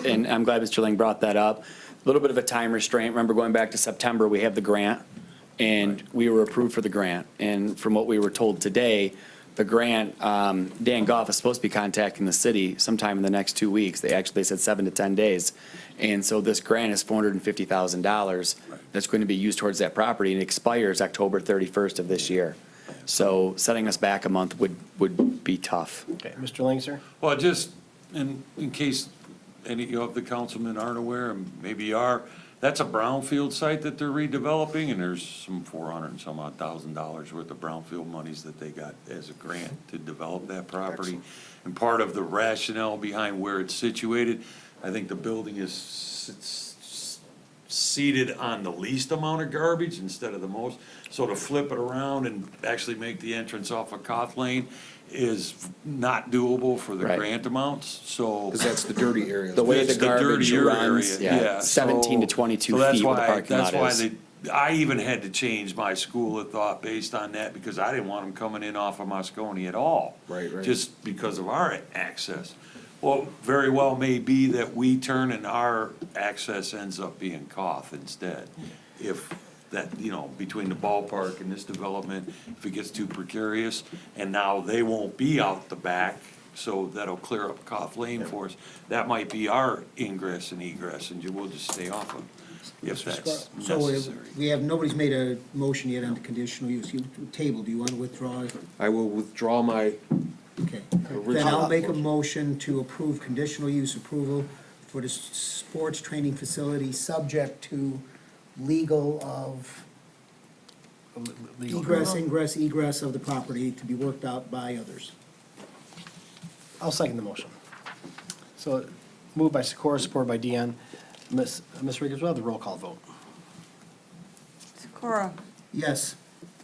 and I'm glad Mr. Ling brought that up, a little bit of a time restraint. Remember, going back to September, we have the grant, and we were approved for the grant. And from what we were told today, the grant, Dan Goff is supposed to be contacting the city sometime in the next 2 weeks. They said 7 to 10 days. And so this grant is $450,000 that's going to be used towards that property, and it expires October 31st of this year. So setting us back a month would be tough. Okay, Mr. Lang, sir? well, just in case any of the councilmen aren't aware, and maybe are, that's a brownfield site that they're redeveloping, and there's some $400 and some odd thousand worth of brownfield monies that they got as a grant to develop that property. And part of the rationale behind where it's situated, I think the building is seated on the least amount of garbage instead of the most. So to flip it around and actually make the entrance off of Coth Lane is not doable for the Right. grant amounts, so. Because that's the dirty area. The way the It's garbage dirtier runs, area, yeah, 17 to 22 so that's feet where the why- parking lot That's is. why I even had to change my school of thought based on that, because I didn't want them coming in off of Moscone at all. Right, right. Just because of our access. Well, very well may be that we turn and our access ends up being Coth instead. If that, between the ballpark and this development, if it gets too precarious, and now they won't be out the back, so that'll clear up Coth Lane for us. That might be our ingress and egress, and we'll just stay off of, if that's So necessary. nobody's made a motion yet on the conditional use. You table, do you want to withdraw? I will withdraw my, Okay. Then I'll make a motion to approve conditional use approval for the sports training facility, subject to legal of Legal egress, ingress, egress of the property to be worked out by others. I'll second the motion. So moved by Sikora, supported by Deanne. Ms. Riggins, we'll have the roll call vote. Sikora? Yes.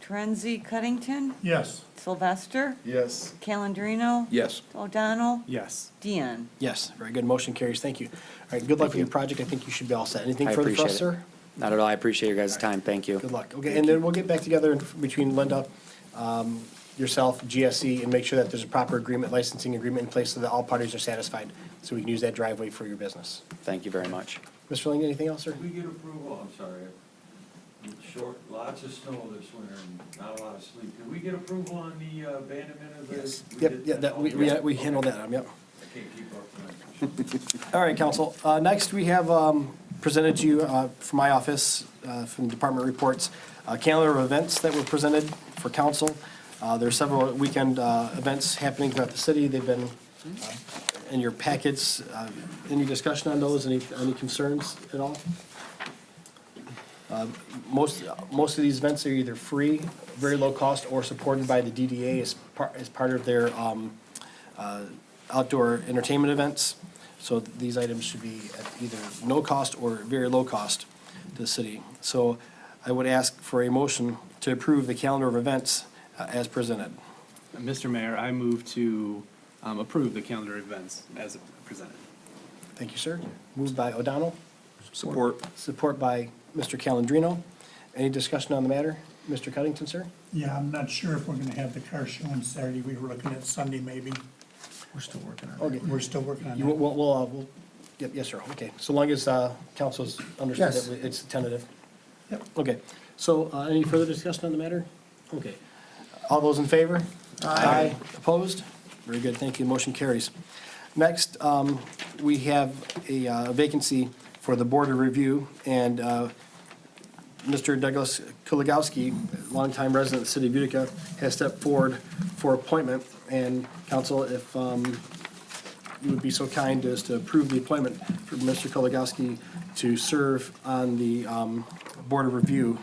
Torenzi, Cuddington? Yes. Sylvester? Yes. Calendino? Yes. O'Donnell? Yes. Deanne? Yes, very good. Motion carries. Thank you. All right, good luck with your project. I think you should be all set. Anything I further for us, appreciate it. sir? Not at all. I appreciate your guys' time. Thank you. Good luck. Okay, and then we'll get back together between Linda, yourself, GSE, and make sure that there's a proper agreement, licensing agreement in place so that all parties are satisfied, so we can use that driveway for your business. Thank you very much. Mr. Ling, anything else, sir? Did we get approval, I'm sorry, lots of snow this winter and not a lot of sleep. Did we get approval on the abandonment of the? Yes. we Yep, did yeah, that? we handled that, yep. I can't keep up tonight. All right, council. Next, we have presented to you from my office, from department reports, a calendar of events that were presented for council. There are several weekend events happening throughout the city. They've been in your packets. Any discussion on those? Any concerns at all? Most of these events are either free, very low cost, or supported by the DDA as part of their outdoor entertainment events. So these items should be at either no cost or very low cost to the city. So I would ask for a motion to approve the calendar of events as presented. Mr. Mayor, I move to approve the calendar events as presented. Thank you, sir. Moved by O'Donnell. Support. Support by Mr. Calendino. Any discussion on the matter? Mr. Cuddington, sir? Yeah, I'm not sure if we're gonna have the car show on Saturday. We were looking at Sunday maybe. We're still working on it. Okay. We're still working on You, that. we'll, yep, yes, sir. Okay. So long as council's understood Yes. that it's tentative. Yep. Okay. So any further discussion on the matter? Okay. All those in favor? Aye. Opposed? Very good, thank you, motion carries. Next, we have a vacancy for the Board of Review, and Mr. Douglas Kuligowski, longtime resident of the city of Utica, has stepped forward for appointment. And council, if you would be so kind as to approve the appointment for Mr. Kuligowski to serve on the Board of Review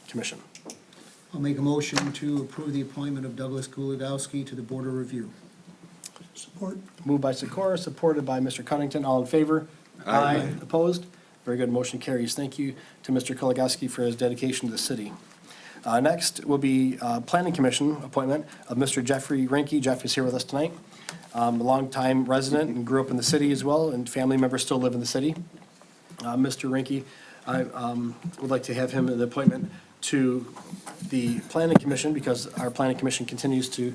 Commission. I'll make a motion to approve the appointment of Douglas Kuligowski to the Board of Review. Support. Moved by Sikora, supported by Mr. Cunnington. All in favor? Aye. Opposed? Very good, motion carries. Thank you to Mr. Kuligowski for his dedication to the city. Next will be Planning Commission appointment of Mr. Jeffrey Rinke. Jeff is here with us tonight. A longtime resident and grew up in the city as well, and family members still live in the city. Mr. Rinke, I would like to have him the appointment to the Planning Commission because our Planning Commission continues to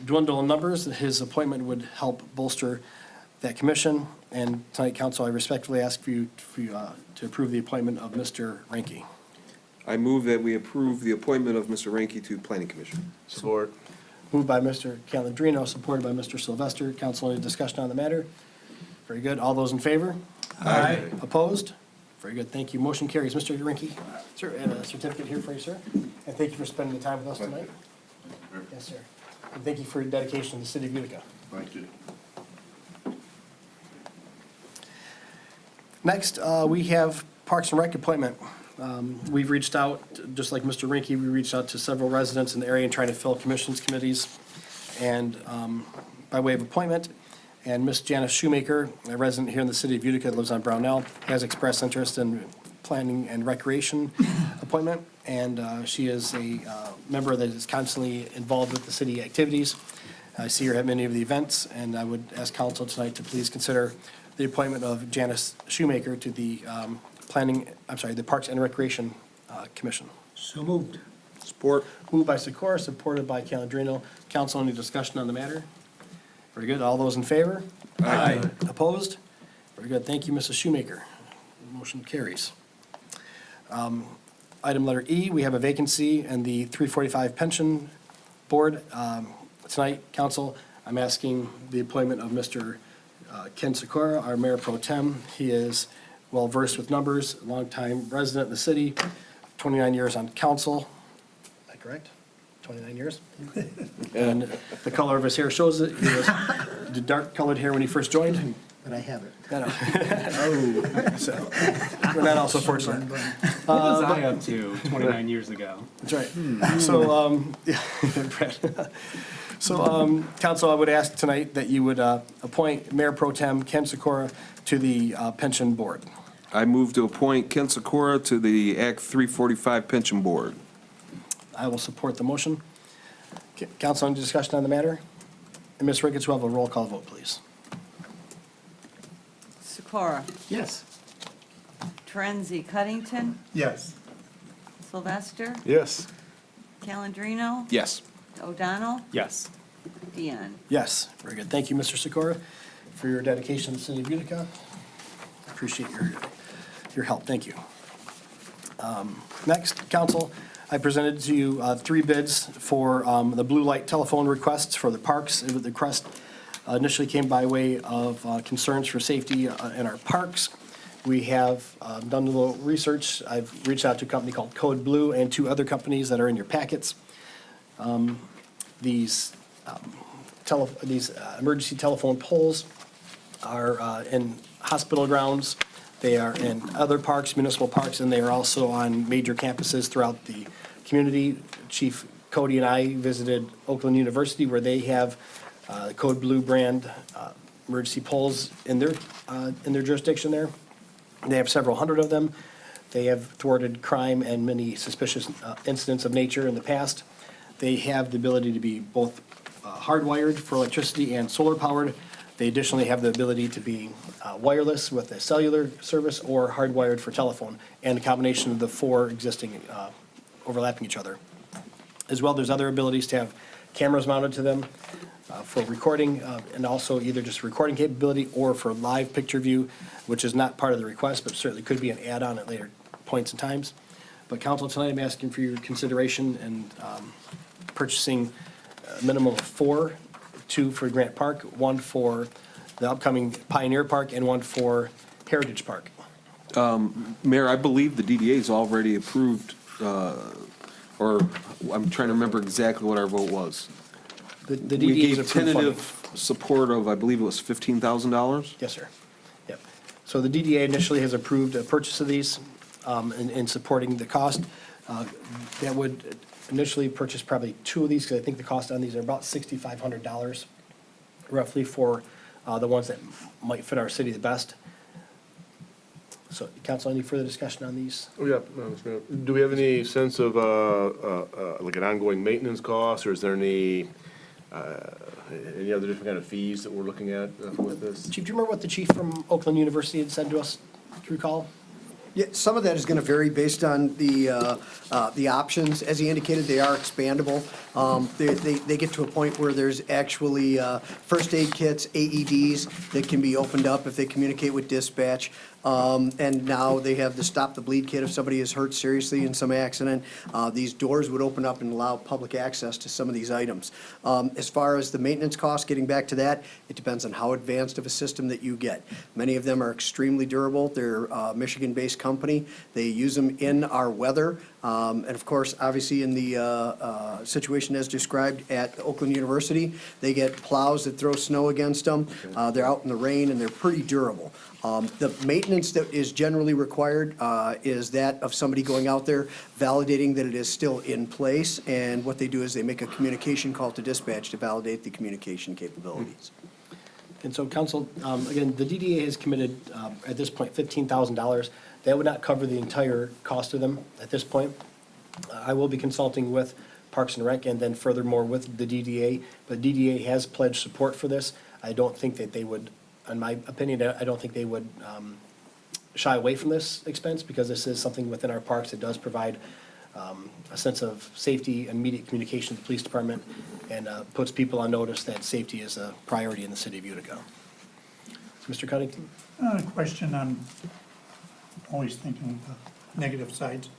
dwindle in numbers. His appointment would help bolster that commission. And tonight, council, I respectfully ask for you to approve the appointment of Mr. Rinke. I move that we approve the appointment of Mr. Ranky to Planning Commission. Support. Moved by Mr. Calendino, supported by Mr. Sylvester. Council, any discussion on the matter? Very good. All those in favor? Aye. Opposed? Very good. Thank you. Motion carries. Mr. Rinke, sir, and a certificate here for you, sir. And thank you for spending the time with us tonight. Yes, sir. And thank you for your dedication to the city of Utica. Thank you. Next, we have Parks and Rec appointment. We've reached out, just like Mr. Rinke, we reached out to several residents in the area and trying to fill commissions, committees, and by way of appointment. And Miss Janice Shoemaker, a resident here in the city of Utica that lives on Brownell, has expressed interest in planning and recreation appointment. And she is a member that is constantly involved with the city activities. I see her at many of the events, and I would ask council tonight to please consider the appointment of Janice Shoemaker to the the Parks and Recreation Commission. So moved. Support. Moved by Sikora, supported by Calendino. Council, any discussion on the matter? Very good. All those in favor? Aye. Opposed? Very good. Thank you, Mrs. Shoemaker. Motion carries. Item letter E, we have a vacancy in the 345 Pension Board. Tonight, council, I'm asking the appointment of Mr. Ken Sikora, our Mayor Pro Tem. He is well-versed with numbers, longtime resident in the city, 29 years on council. Is that correct? 29 years? And the color of his hair shows it. He was the dark-colored hair when he first joined. but I have it. No, no. So, we're not also fortunate. What was I up to 29 years ago? That's right. So, yeah, Brad. So, council, I would ask tonight that you would appoint Mayor Pro Tem Ken Sikora to the pension board. I move to appoint Ken Sikora to the Act 345 Pension Board. I will support the motion. Council, any discussion on the matter? And Ms. Ricketts, will have a roll call vote, please. Sikora? Yes. Torenzi, Cuddington? Yes. Sylvester? Yes. Calendino? Yes. O'Donnell? Yes. Deanne? Yes, very good. Thank you, Mr. Sikora, for your dedication to the city of Utica. I appreciate your help. Thank you. Next, council, I presented to you 3 bids for the blue light telephone requests for the parks. The request initially came by way of concerns for safety in our parks. We have done a little research. I've reached out to a company called Code Blue and 2 other companies that are in your packets. These emergency telephone poles are in hospital grounds. They are in other parks, municipal parks, and they are also on major campuses throughout the community. Chief Cody and I visited Oakland University, where they have Code Blue brand emergency poles in their jurisdiction there. They have several hundred of them. They have thwarted crime and many suspicious incidents of nature in the past. They have the ability to be both hardwired for electricity and solar powered. They additionally have the ability to be wireless with a cellular service or hardwired for telephone, and a combination of the 4 existing overlapping each other. As well, there's other abilities to have cameras mounted to them for recording, and also either just recording capability or for live picture view, which is not part of the request, but certainly could be an add-on at later points and times. But council, tonight I'm asking for your consideration and purchasing a minimum of 4, 2 for Grant Park, 1 for the upcoming Pioneer Park, and 1 for Heritage Park. Mayor, I believe the DDA's already approved, or I'm trying to remember exactly what our vote was. The We DDA is gave approved funding. tentative support of, I believe it was $15,000. Yes, sir. Yep. So the DDA initially has approved a purchase of these in supporting the cost. That would initially purchase probably 2 of these, because I think the cost on these are about $6,500 roughly for the ones that might fit our city the best. So, council, any further discussion on these? Oh, yeah, no, Mr. Mayor. Do we have any sense of, like an ongoing maintenance cost, or is there any other different kind of fees that we're looking at with this? Chief, do you remember what the chief from Oakland University had said to us, do you recall? Yeah, some of that is gonna vary based on the options. As he indicated, they are expandable. They get to a point where there's actually first aid kits, AEDs, that can be opened up if they communicate with dispatch. And now they have the Stop the Bleed kit if somebody is hurt seriously in some accident. These doors would open up and allow public access to some of these items. As far as the maintenance costs, getting back to that, it depends on how advanced of a system that you get. Many of them are extremely durable. They're a Michigan-based company. They use them in our weather. And of course, obviously in the situation as described at Oakland University, they get plows that throw snow against them. They're out in the rain and they're pretty durable. The maintenance that is generally required is that of somebody going out there validating that it is still in place. And what they do is they make a communication call to dispatch to validate the communication capabilities. And so, council, again, the DDA has committed, at this point, $15,000. That would not cover the entire cost of them at this point. I will be consulting with Parks and Rec and then furthermore with the DDA, but DDA has pledged support for this. I don't think that they would, in my opinion, I don't think they would shy away from this expense, because this is something within our parks that does provide a sense of safety and immediate communication to the police department, and puts people on notice that safety is a priority in the city of Utica. Mr. Cuddington? Question on, always thinking of the negative sides.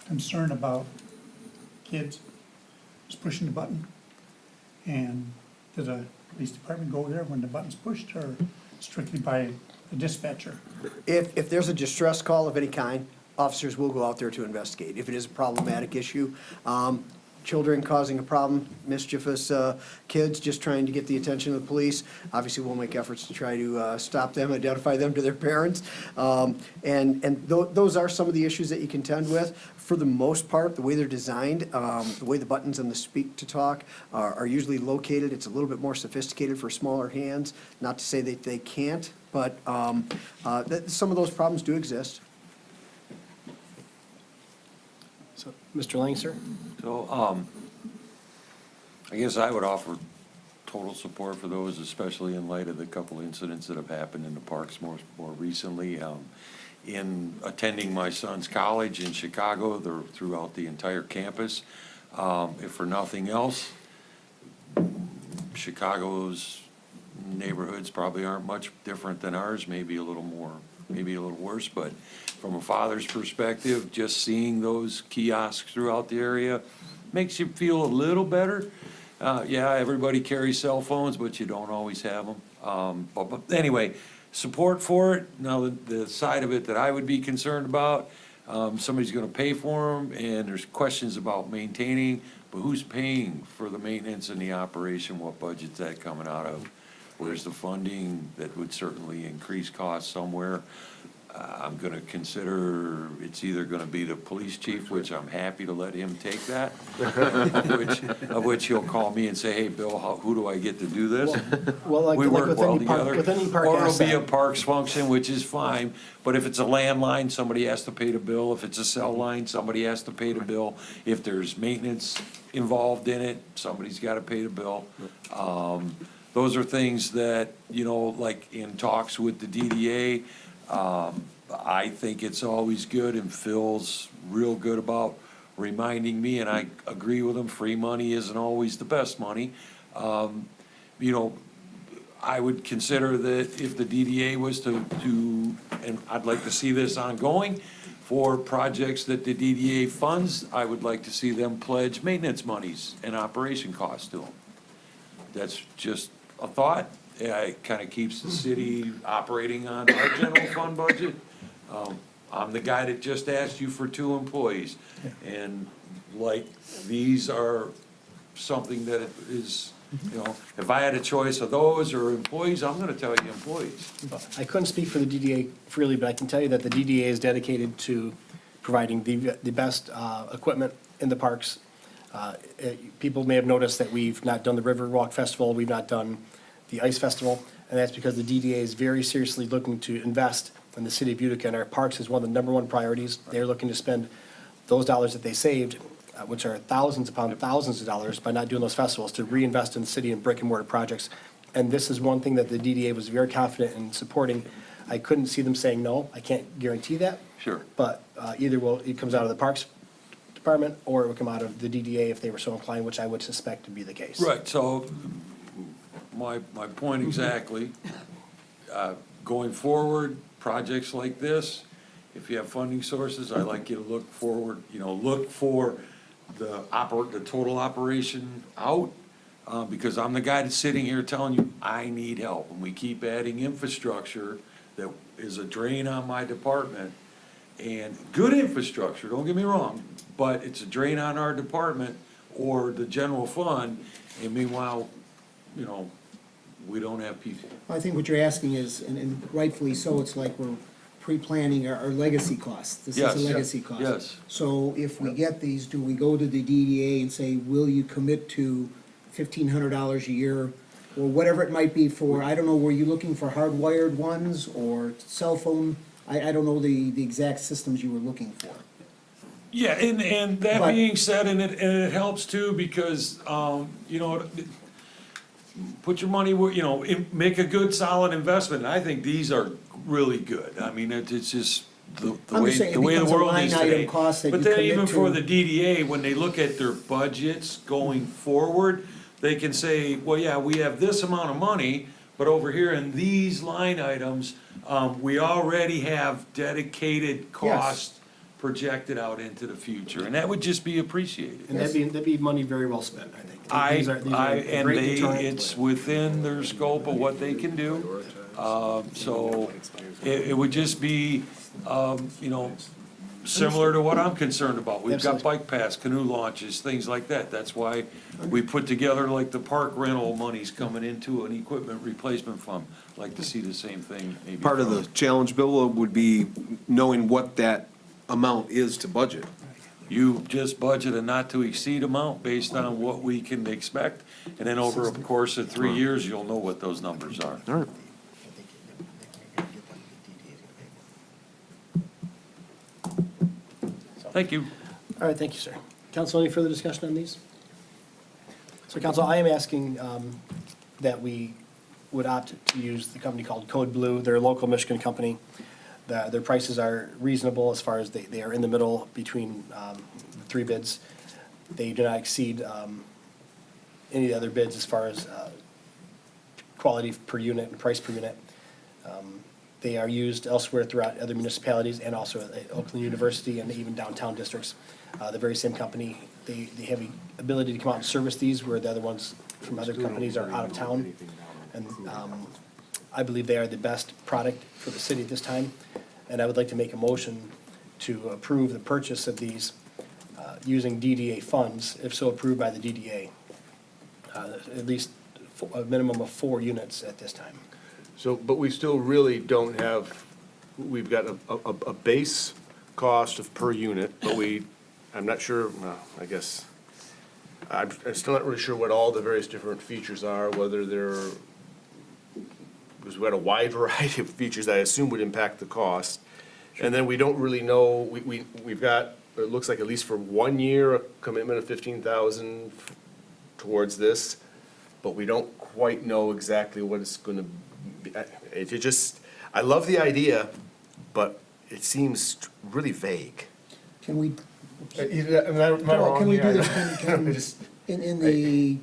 Concern about kids just pushing the button. And does the police department go there when the button's pushed, or strictly by the dispatcher? If there's a distress call of any kind, officers will go out there to investigate. If it is a problematic issue, children causing a problem, mischievous kids just trying to get the attention of the police. Obviously, we'll make efforts to try to stop them, identify them to their parents. Those are some of the issues that you contend with. For the most part, the way they're designed, the way the buttons on the speak to talk are usually located, it's a little bit more sophisticated for smaller hands. Not to say that they can't, but some of those problems do exist. So, Mr. Lancer? So, I guess I would offer total support for those, especially in light of the couple incidents that have happened in the parks more recently. In attending my son's college in Chicago, they're throughout the entire campus. If for nothing else, Chicago's neighborhoods probably aren't much different than ours, maybe a little more, maybe a little worse, but from a father's perspective, just seeing those kiosks throughout the area makes you feel a little better. Yeah, everybody carries cell phones, but you don't always have them. But anyway, support for it. Now, the side of it that I would be concerned about, somebody's gonna pay for them, and there's questions about maintaining, but who's paying for the maintenance and the operation? What budget's that coming out of? Where's the funding? That would certainly increase costs somewhere. I'm gonna consider, it's either gonna be the police chief, which I'm happy to let him take that, of which he'll call me and say, hey, Bill, who do I get to do this? Well, like We work with well any park, together. with any park Or it'll be a asset. parks function, which is fine, but if it's a landline, somebody has to pay the bill. If it's a cell line, somebody has to pay the bill. If there's maintenance involved in it, somebody's gotta pay the bill. Those are things that, like in talks with the DDA, I think it's always good, and Phil's real good about reminding me, and I agree with him, free money isn't always the best money. I would consider that if the DDA was to, and I'd like to see this ongoing, for projects that the DDA funds, I would like to see them pledge maintenance monies and operation costs to them. That's just a thought. It kind of keeps the city operating on our general fund budget. I'm the guy that just asked you for 2 employees. And like, these are something that is, if I had a choice of those or employees, I'm gonna tell you employees. I couldn't speak for the DDA freely, but I can tell you that the DDA is dedicated to providing the best equipment in the parks. People may have noticed that we've not done the Riverwalk Festival, we've not done the Ice Festival, and that's because the DDA is very seriously looking to invest in the city of Utica, and our parks is one of the #1 priorities. They're looking to spend those dollars that they saved, which are thousands upon thousands of dollars, by not doing those festivals, to reinvest in the city and brick and mortar projects. And this is one thing that the DDA was very confident in supporting. I couldn't see them saying no. I can't guarantee that. Sure. But either it comes out of the Parks Department, or it would come out of the DDA if they were so inclined, which I would suspect to be the case. Right, so my point exactly, going forward, projects like this, if you have funding sources, I like you to look forward, look for the total operation out, because I'm the guy that's sitting here telling you, I need help. And we keep adding infrastructure that is a drain on my department, and good infrastructure, don't get me wrong, but it's a drain on our department or the general fund, and meanwhile, we don't have people. I think what you're asking is, and rightfully so, it's like we're pre-planning our legacy costs. This is Yes, a legacy cost. yes. So if we get these, do we go to the DDA and say, will you commit to $1,500 a year? Or whatever it might be for, I don't know, were you looking for hardwired ones or cell phone? I don't know the exact systems you were looking for. Yeah, and that But- being said, and it helps too, because, put your money where, make a good, solid investment. And I think these are really good. I mean, it's just the I'm way, just saying, it the way the becomes a world line is item today. cost that But you then commit even for to. the DDA, when they look at their budgets going forward, they can say, well, yeah, we have this amount of money, but over here in these line items, we already have dedicated costs projected out into the future, and that would just be appreciated. And that'd be money very well spent, I think. These are And great deterrent. it's within their scope of what they can do. So it would just be, similar to what I'm concerned about. We've got Absolutely. bike paths, canoe launches, things like that. That's why we put together like the park rental monies coming into an equipment replacement fund. Like to see the same thing maybe. Part of the challenge, Bill, would be knowing what that amount is to budget. You just budget a not to exceed amount based on what we can expect. And then over a course of 3 years, you'll know what those numbers are. All right. Thank you. All right, thank you, sir. Council, any further discussion on these? So, council, I am asking that we would opt to use the company called Code Blue. They're a local Michigan company. Their prices are reasonable as far as they are in the middle between the three bids. They do not exceed any of the other bids as far as quality per unit and price per unit. They are used elsewhere throughout other municipalities and also at Oakland University and even downtown districts. The very same company, they have the ability to come out and service these where the other ones from other companies are out of town. And I believe they are the best product for the city at this time. And I would like to make a motion to approve the purchase of these using DDA funds, if so approved by the DDA. At least a minimum of 4 units at this time. So, but we still really don't have, we've got a base cost of per unit, but I'm not sure, well, I guess, I'm still not really sure what all the various different features are, whether they're, because we had a wide variety of features that I assume would impact the cost. And then we don't really know, we've got, it looks like at least for 1 year, a commitment of 15,000 towards this, but we don't quite know exactly what it's gonna be. It just, I love the idea, but it seems really vague. Can we, Am I Carol, can we do this, I can, just- in the,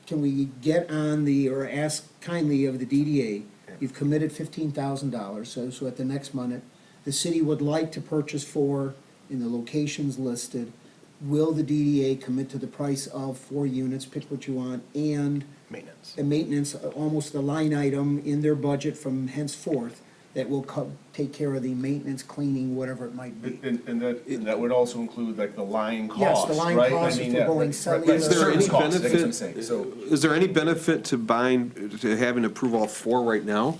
can we get on the, or ask kindly of the DDA, you've committed $15,000, so at the next month, the city would like to purchase 4 in the locations listed. Will the DDA commit to the price of 4 units, pick what you want, and Maintenance. maintenance, almost a line item in their budget from henceforth that will take care of the maintenance, cleaning, whatever it might be. And that would also include like the line Yes, costs, the line right? costs, I if mean, we're yeah, going right, cellular. right. Is there any Service costs, that's what I'm saying. benefit, So, is there any benefit to having to approve all 4 right now?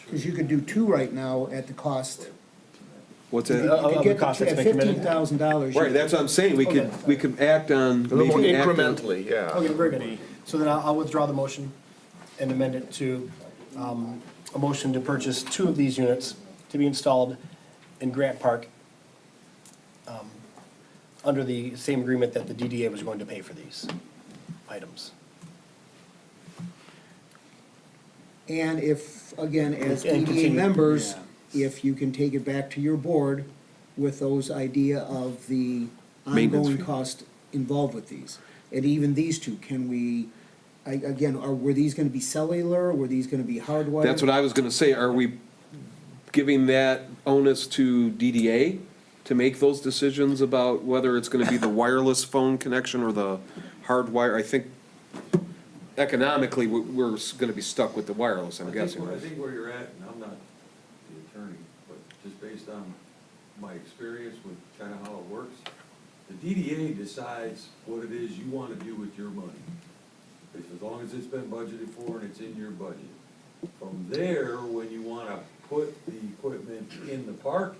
Because you could do 2 right now at the cost. What's You that? could Of the get cost to that's been committed? $15,000. Right, that's what I'm saying, we could act on. a little more maybe act on- incrementally, yeah. Okay, very good. So then I'll withdraw the motion and amend it to a motion to purchase 2 of these units to be installed in Grant Park under the same agreement that the DDA was going to pay for these items. And if, again, as And DDA continue. members, if you can take it back to your board with those idea of the Maintenance ongoing fee. cost involved with these. And even these 2, can we, again, were these gonna be cellular, were these gonna be hardwired? That's what I was gonna say, are we giving that onus to DDA to make those decisions about whether it's gonna be the wireless phone connection or the hardwire? I think economically, we're gonna be stuck with the wireless, I'm guessing, I right? think where you're at, and I'm not the attorney, but just based on my experience with kind of how it works, the DDA decides what it is you want to do with your money. As long as it's been budgeted for and it's in your budget. From there, when you want to put the equipment in the park,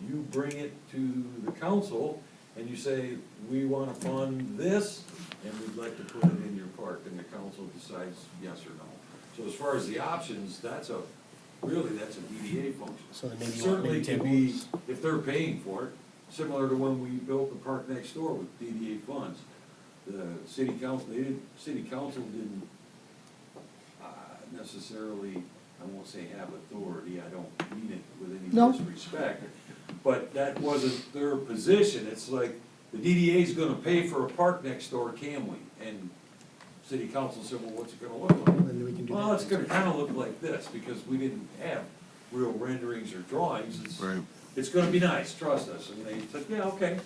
you bring it to the council and you say, we want to fund this and we'd like to put it in your park, and the council decides yes or no. So as far as the options, that's a DDA function. So then maybe It you want certainly maybe can be, tables? if they're paying for it, similar to when we built the park next door with DDA funds. The city council didn't necessarily, I won't say have authority, I don't mean it with No. any disrespect, but that wasn't their position. It's like, the DDA's gonna pay for a park next door, can we? And city council said, well, what's it gonna look like? Then we can do Well, that. it's gonna kinda look like this, because we didn't have real renderings or drawings. Right. It's gonna be nice, trust us. And they said, yeah, okay.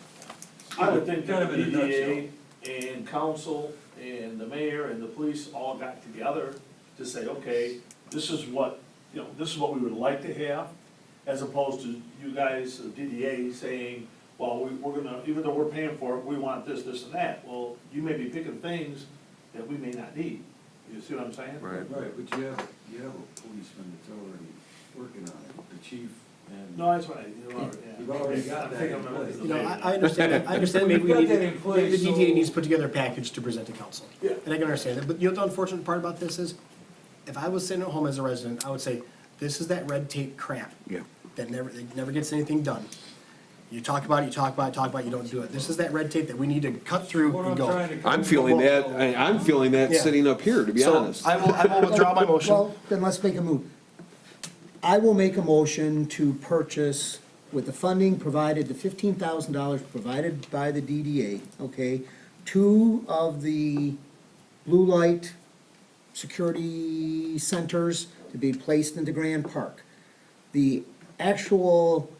I would think Kind that of the in a DDA and council and the mayor and the police all got together to say, okay, this is what we would like to have. as opposed to you guys, DDA, saying, well, we're gonna, even though we're paying for it, we want this, this, and that. Well, you may be picking things that we may not need. You see what I'm saying? Right. Right, but you have a policeman that's already working on it, the chief and. No, that's right. You've already got that in place. You know, I understand maybe we We've need, got that in place, the so- DDA needs to put together a package to present to council. Yeah. And I can understand that, but you know, the unfortunate part about this is, if I was sitting at home as a resident, I would say, this is that red tape crap. Yeah. That never gets anything done. You talk about it, you talk about it, talk about it, you don't do it. This is that red tape that we need to cut through What and I'm go. trying to. I'm feeling that Yeah. sitting up here, to be So honest. I will withdraw my motion. Well, then let's make a move. I will make a motion to purchase with the funding provided, the $15,000 provided by the DDA, okay? 2 of the blue light security centers to be placed into Grand Park. The actual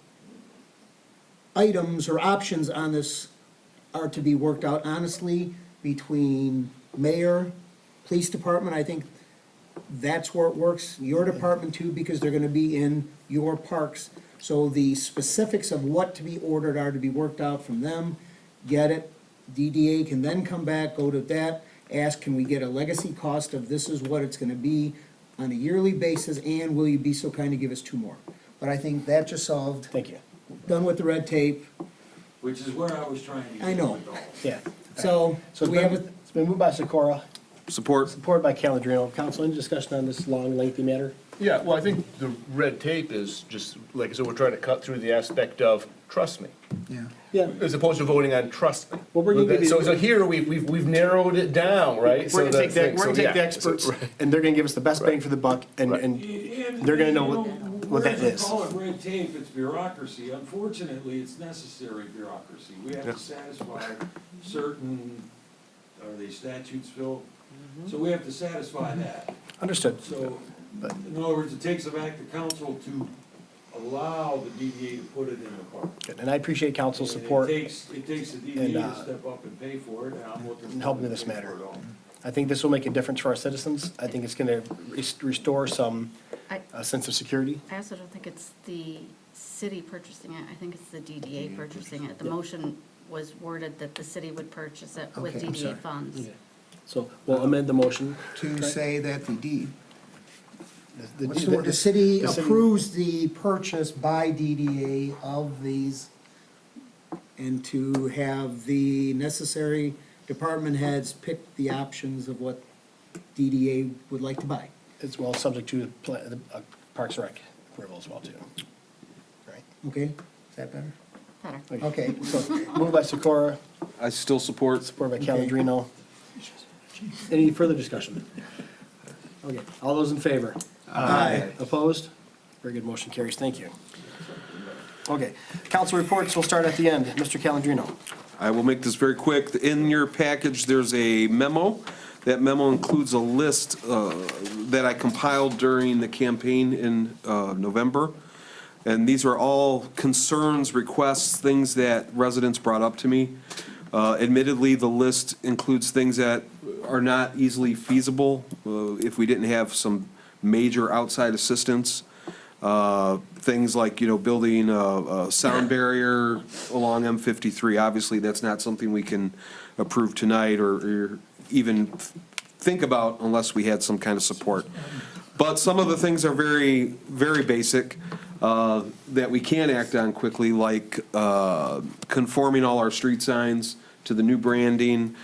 items or options on this are to be worked out honestly between mayor, police department. I think that's where it works, your department too, because they're gonna be in your parks. So the specifics of what to be ordered are to be worked out from them, get it. DDA can then come back, go to that, ask, can we get a legacy cost of this is what it's gonna be on a yearly basis, and will you be so kind to give us 2 more? But I think that just solved, Thank you. done with the red tape, Which is where I was trying to get. I know. to go. Yeah. So So we have a, it's been moved by Sikora, Support. supported by Calendino. Council, any discussion on this long, lengthy matter? Yeah, well, I think the red tape is just, like I said, we're trying to cut through the aspect of, trust me, yeah. Yeah. as opposed to voting on trust me. Well, we're gonna give you- So here, we've narrowed it down, right? We're gonna So take the, that's- we're gonna so, take the yeah, experts, so- right. and they're gonna give us the best bang for the buck, and they're gonna know what that is. We call it red tape, it's bureaucracy. Unfortunately, it's necessary bureaucracy. We have to satisfy certain, are they statutes, Phil? So we have to satisfy that. Understood. So, in other words, it takes an act of council to allow the DDA to put it in the park. Good. And I appreciate council's And support It takes the and, DDA to step up and pay for it, and I'm looking. in helping forward in this to pay matter. for it all. I think this will make a difference for our citizens. I think it's gonna restore some I sense of security. I also don't think it's the city purchasing it, I think it's the DDA purchasing it. The motion was worded that the city would purchase it with Okay, I'm sorry. DDA funds. So we'll amend the motion. To say that The- what's the word? The city the city- approves the purchase by DDA of these, and to have the necessary department heads pick the options of what DDA would like to buy. It's well subject to the Parks and Rec approval as well, too. Right? Okay, is that better? Better. Okay, So moved by Sikora, I still support. supported by Okay. Calendino. Any further discussion? Okay, all those in favor? Aye. Opposed? Very good, motion carries, thank you. Okay, council reports, we'll start at the end. Mr. Calendino. I will make this very quick. In your package, there's a memo. That memo includes a list that I compiled during the campaign in November. And these are all concerns, requests, things that residents brought up to me. Admittedly, the list includes things that are not easily feasible if we didn't have some major outside assistance. Things like, building a sound barrier along M53. Obviously, that's not something we can approve tonight or even think about unless we had some kind of support. But some of the things are very, very basic that we can act on quickly, like conforming all our street signs to the new branding,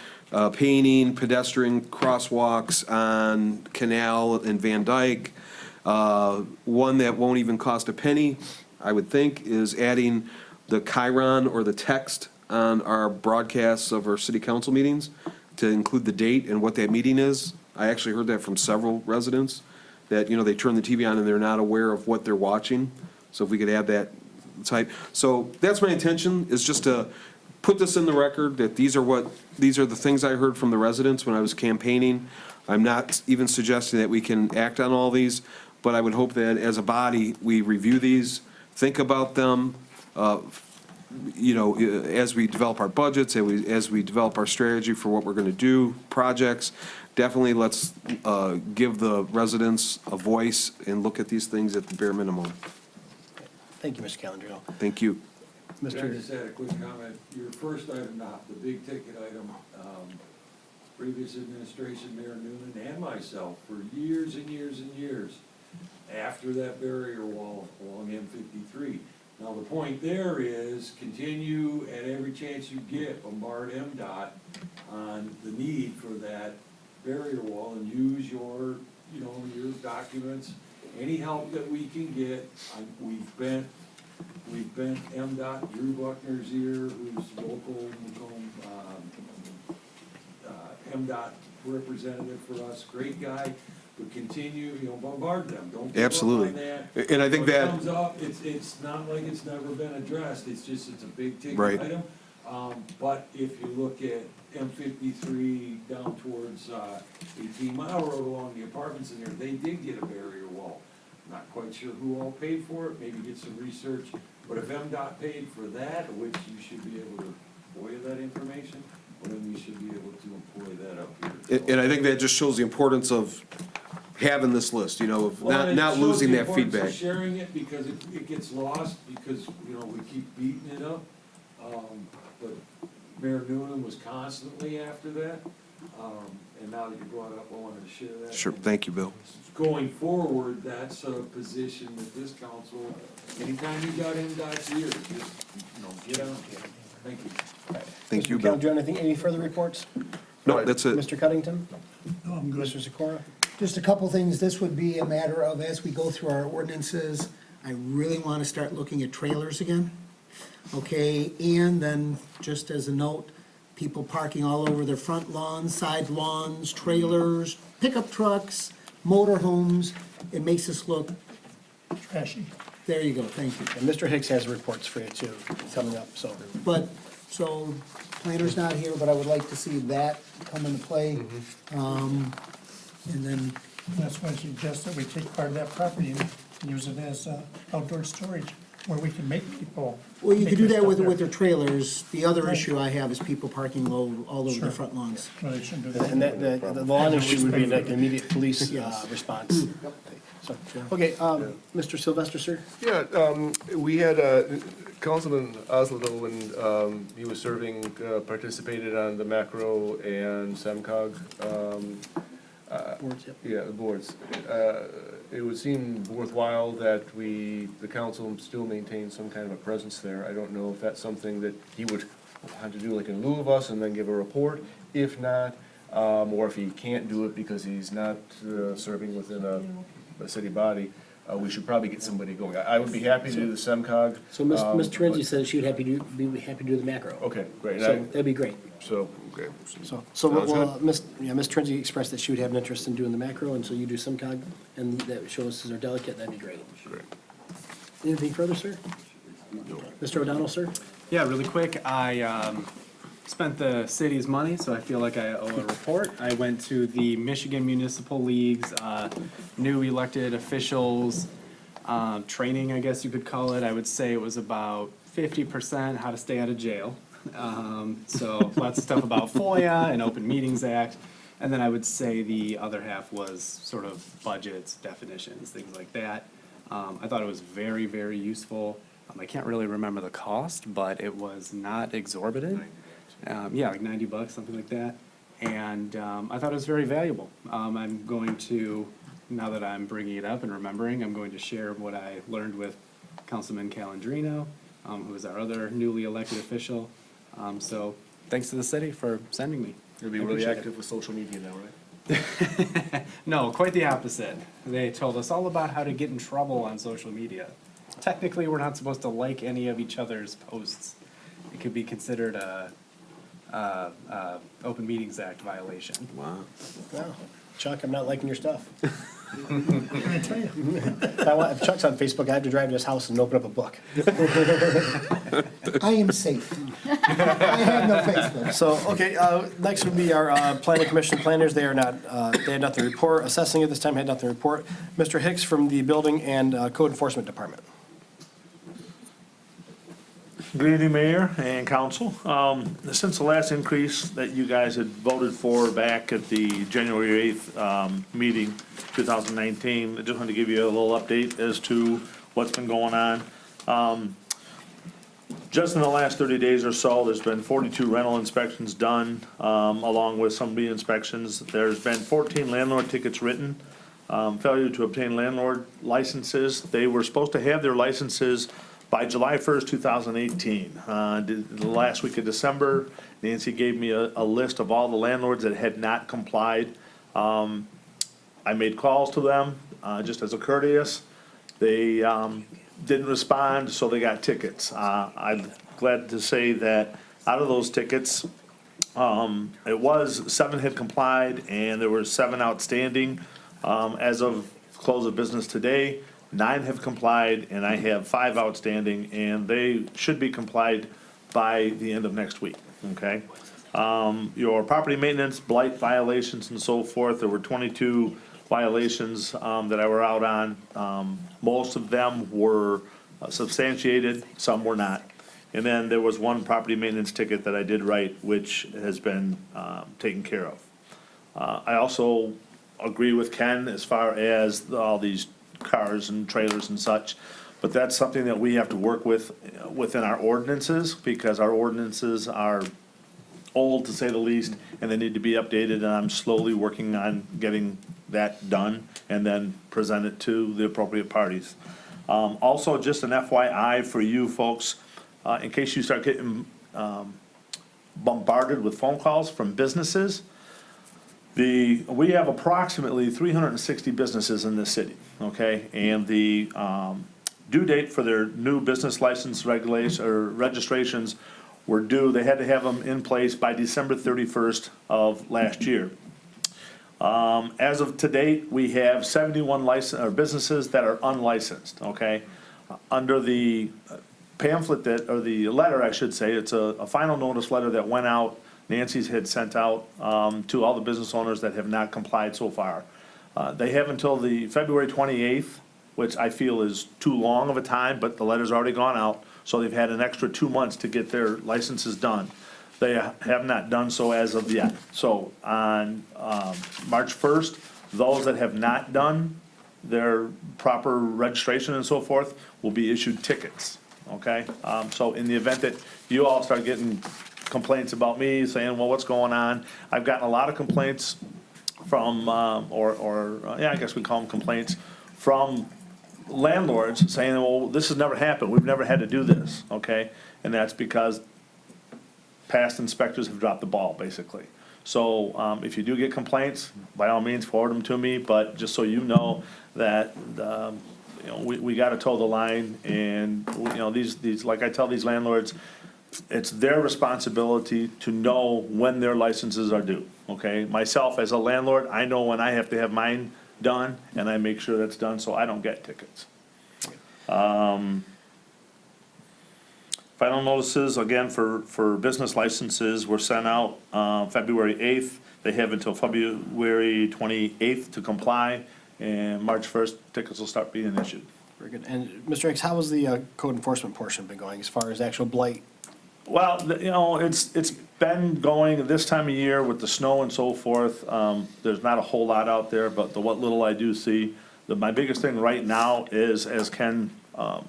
painting pedestrian crosswalks on Canal and Van Dyke. One that won't even cost a penny, I would think, is adding the chyron or the text on our broadcasts of our city council meetings to include the date and what that meeting is. I actually heard that from several residents, that, they turn the TV on and they're not aware of what they're watching. So if we could add that type. So that's my intention, is just to put this in the record, that these are the things I heard from the residents when I was campaigning. I'm not even suggesting that we can act on all these, but I would hope that as a body, we review these, think about them, as we develop our budgets, as we develop our strategy for what we're gonna do, projects. Definitely let's give the residents a voice and look at these things at the bare minimum. Thank you, Mr. Calendino. Thank you. I Mr. just had a quick comment. Your first item, not the big ticket item, previous administration, Mayor Newman and myself, for years and years and years, after that barrier wall along M53. Now, the point there is continue at every chance you get, bombard MDOT on the need for that barrier wall and use your, your documents, any help that we can get. We've bent MDOT, Drew Buckner's ear, who's local, MDOT representative for us, great guy, but continue, bombard them, don't give up Absolutely. on that. And I think When it that- comes up, it's not like it's never been addressed, it's a big ticket Right. item. But if you look at M53 down towards 18 Mile Road along the apartments in there, they did get a barrier wall. Not quite sure who all paid for it, maybe get some research, but if MDOT paid for that, which you should be able to FOIA that information, well, then we should be able to employ that up here. And I think that just shows the importance of having this list, of Well, it not shows losing the that importance of feedback. Sharing it because it gets lost because, we keep beating it up. But Mayor Noonan was constantly after that. And now that you brought it up, I wanted to share that. Sure, thank you, Bill. Going forward, that's a position that this council, anytime you got MDOT's ear, just, get on it. Thank you. Thank you, Mr. Bill. Calendino, any further reports? No, that's it. Mr. Cuddington? No, I'm good. Mr. Sikora? Just a couple things. This would be a matter of, as we go through our ordinances, I really want to start looking at trailers again. Okay, and then, just as a note, people parking all over their front lawns, side lawns, trailers, pickup trucks, motorhomes. It makes us look, Trashy. there you go, thank you. And Mr. Hicks has reports for you too, coming up, so. But, so, planner's not here, but I would like to see that come into play. And then, That's why I suggest that we take part of that property and use it as outdoor storage, where we can make people. well, you make could do their that with stuff their trailers. The other issue I have is people parking all over Sure. their front lawns. there. Well, they shouldn't do that. And that, the lawn issue would be an immediate police response. So, okay, Mr. Sylvester, sir? Yeah, we had Councilman Oslo, when he was serving, participated on the macro and SEMCOG. Boards, yep. Yeah, the boards. It would seem worthwhile that the council still maintain some kind of a presence there. I don't know if that's something that he would have to do like in lieu of us and then give a report. If not, or if he can't do it because he's not serving within a city body, we should probably get somebody going. I would be happy to do the SEMCOG. So Ms. Terenzi but- says she would be happy to do the macro. Okay, great. So that'd be great. So, okay. So Sounds well, Ms. Terenzi expressed that she would have an interest in doing the macro, and so you do some cog, and that shows as our delegate, that'd be great. Great. Anything further, sir? Mr. O'Donnell, sir? Yeah, really quick, I spent the city's money, so I feel like I owe a report. I went to the Michigan Municipal League's new elected officials training, I guess you could call it. I would say it was about 50% how to stay out of jail. So lots of stuff about FOIA and Open Meetings Act. And then I would say the other half was sort of budgets, definitions, things like that. I thought it was very, very useful. I can't really remember the cost, but it was not exorbitant. Yeah, like $90, something like that. And I thought it was very valuable. I'm going to, now that I'm bringing it up and remembering, I'm going to share what I learned with Councilman Calendino, who is our other newly elected official. So thanks to the city for sending me. You'll be I really appreciate active with social media now, right? No, quite the opposite. They told us all about how to get in trouble on social media. Technically, we're not supposed to like any of each other's posts. It could be considered a Open Meetings Act violation. Wow. Wow. Chuck, I'm not liking your stuff. What can I tell you? If Chuck's on Facebook, I have to drive to his house and open up a book. I am safe. I have no Facebook. So, okay, next would be our planning commission planners. They are not, they had nothing to report. Assessing at this time had nothing to report. Mr. Hicks from the Building and Code Enforcement Department. Good evening, Mayor and Council. Since the last increase that you guys had voted for back at the January 8th meeting, 2019, I just wanted to give you a little update as to what's been going on. Just in the last 30 days or so, there's been 42 rental inspections done, along with some re-inspections. There's been 14 landlord tickets written, failure to obtain landlord licenses. They were supposed to have their licenses by July 1st, 2018. The last week of December, Nancy gave me a list of all the landlords that had not complied. I made calls to them, just as a courteous. They didn't respond, so they got tickets. I'm glad to say that out of those tickets, it was 7 had complied, and there were 7 outstanding. As of close of business today, 9 have complied, and I have 5 outstanding, and they should be complied by the end of next week, okay? Your property maintenance, blight violations and so forth, there were 22 violations that I were out on. Most of them were substantiated, some were not. And then there was 1 property maintenance ticket that I did write, which has been taken care of. I also agree with Ken as far as all these cars and trailers and such, but that's something that we have to work with within our ordinances, because our ordinances are old, to say the least, and they need to be updated, and I'm slowly working on getting that done and then present it to the appropriate parties. Also, just an FYI for you folks, in case you start getting bombarded with phone calls from businesses, we have approximately 360 businesses in this city, okay? And the due date for their new business license regulations or registrations were due, they had to have them in place by December 31st of last year. As of today, we have 71 businesses that are unlicensed, okay? Under the pamphlet that, or the letter, I should say, it's a final notice letter that went out, Nancy's had sent out to all the business owners that have not complied so far. They have until the February 28th, which I feel is too long of a time, but the letter's already gone out, so they've had an extra 2 months to get their licenses done. They have not done so as of yet. So on March 1st, those that have not done their proper registration and so forth will be issued tickets, okay? So in the event that you all start getting complaints about me, saying, well, what's going on? I've gotten a lot of complaints from, I guess we call them complaints, from landlords saying, well, this has never happened. We've never had to do this, okay? And that's because past inspectors have dropped the ball, basically. So if you do get complaints, by all means, forward them to me, but just so you know that, we gotta toe the line, and, these, like I tell these landlords, it's their responsibility to know when their licenses are due, okay? Myself, as a landlord, I know when I have to have mine done, and I make sure that's done so I don't get tickets. Final notices, again, for business licenses were sent out February 8th. They have until February 28th to comply, and March 1st, tickets will start being issued. Very good. And Mr. Hicks, how has the code enforcement portion been going as far as actual blight? Well, it's been going this time of year with the snow and so forth. There's not a whole lot out there, but what little I do see, my biggest thing right now is, as Ken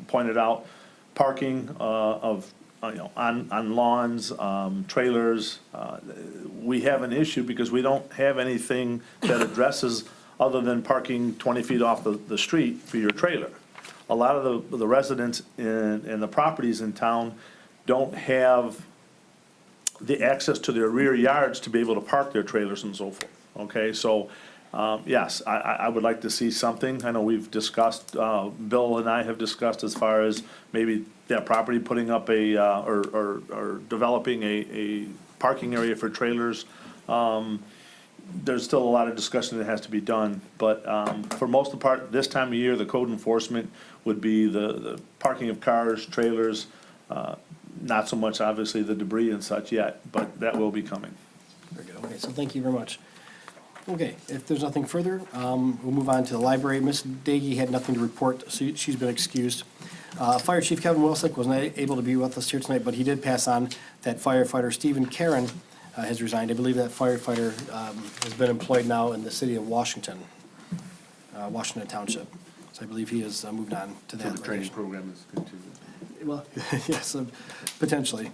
pointed out, parking on lawns, trailers. We have an issue because we don't have anything that addresses other than parking 20 feet off the street for your trailer. A lot of the residents in the properties in town don't have the access to their rear yards to be able to park their trailers and so forth, okay? So, yes, I would like to see something. I know we've discussed, Bill and I have discussed as far as maybe that property putting up or developing a parking area for trailers. There's still a lot of discussion that has to be done, but for most of the part, this time of year, the code enforcement would be the parking of cars, trailers, not so much, obviously, the debris and such yet, but that will be coming. Very good. Okay, so thank you very much. Okay, if there's nothing further, we'll move on to the library. Ms. Daggy had nothing to report, so she's been excused. Fire Chief Kevin Wilsick was not able to be with us here tonight, but he did pass on that firefighter Stephen Karen has resigned. I believe that firefighter has been employed now in the city of Washington Township. So I believe he has moved on to that. So the training location. program is good too. Well, yes, potentially.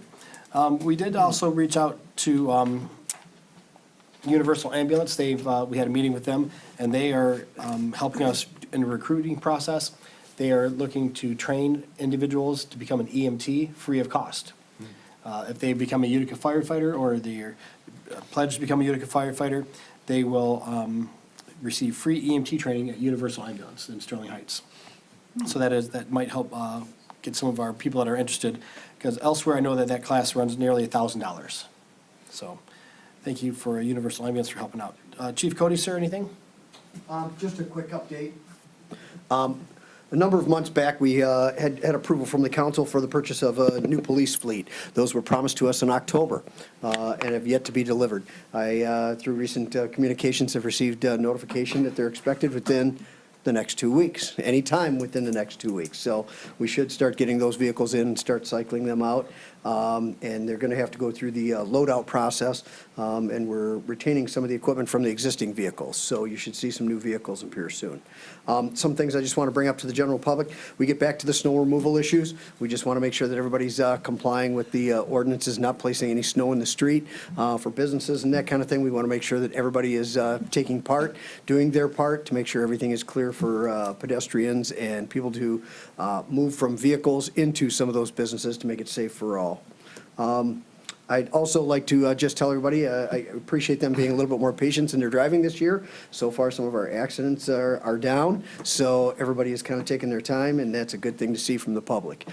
We did also reach out to Universal Ambulance. We had a meeting with them, and they are helping us in the recruiting process. They are looking to train individuals to become an EMT free of cost. If they become a Utica firefighter or they're pledged to become a Utica firefighter, they will receive free EMT training at Universal Ambulance in Sterling Heights. So that might help get some of our people that are interested, because elsewhere I know that class runs nearly $1,000. So thank you for Universal Ambulance for helping out. Chief Cody, sir, anything? Just a quick update. A number of months back, we had approval from the council for the purchase of a new police fleet. Those were promised to us in October and have yet to be delivered. Through recent communications, have received notification that they're expected within the next 2 weeks, anytime within the next 2 weeks. So we should start getting those vehicles in and start cycling them out. And they're going to have to go through the loadout process, and we're retaining some of the equipment from the existing vehicles. So you should see some new vehicles appear soon. Some things I just want to bring up to the general public. We get back to the snow removal issues. We just want to make sure that everybody's complying with the ordinances, not placing any snow in the street for businesses and that kind of thing. We want to make sure that everybody is taking part, doing their part to make sure everything is clear for pedestrians and people to move from vehicles into some of those businesses to make it safe for all. I'd also like to just tell everybody, I appreciate them being a little bit more patient in their driving this year. So far, some of our accidents are down, so everybody is kind of taking their time, and that's a good thing to see from the public.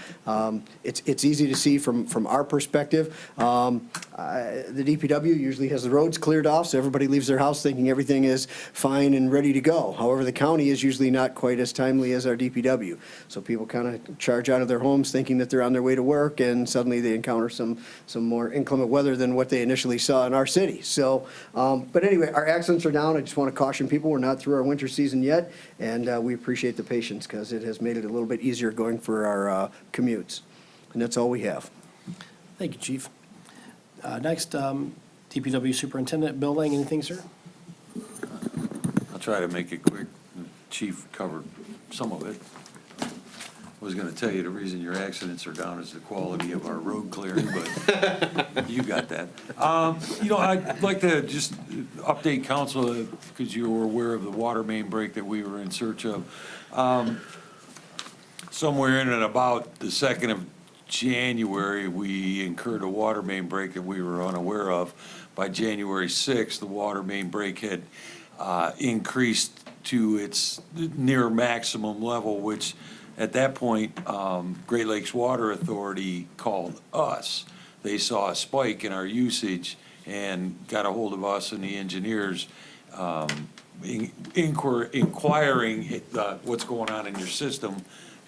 It's easy to see from our perspective. The DPW usually has the roads cleared off, so everybody leaves their house thinking everything is fine and ready to go. However, the county is usually not quite as timely as our DPW. So people kind of charge out of their homes thinking that they're on their way to work, and suddenly they encounter some more inclement weather than what they initially saw in our city. So, but anyway, our accidents are down. I just want to caution people, we're not through our winter season yet, and we appreciate the patience because it has made it a little bit easier going for our commutes. And that's all we have. Thank you, Chief. Next, DPW Superintendent Bill Lang, anything, sir? I'll try to make it quick. The Chief covered some of it. I was gonna tell you the reason your accidents are down is the quality of our road clearing, but you got that. I'd like to just update council, because you were aware of the water main break that we were in search of. Somewhere in and about the 2nd of January, we incurred a water main break that we were unaware of. By January 6th, the water main break had increased to its near maximum level, which at that point, Great Lakes Water Authority called us. They saw a spike in our usage and got a hold of us and the engineers, inquiring what's going on in your system.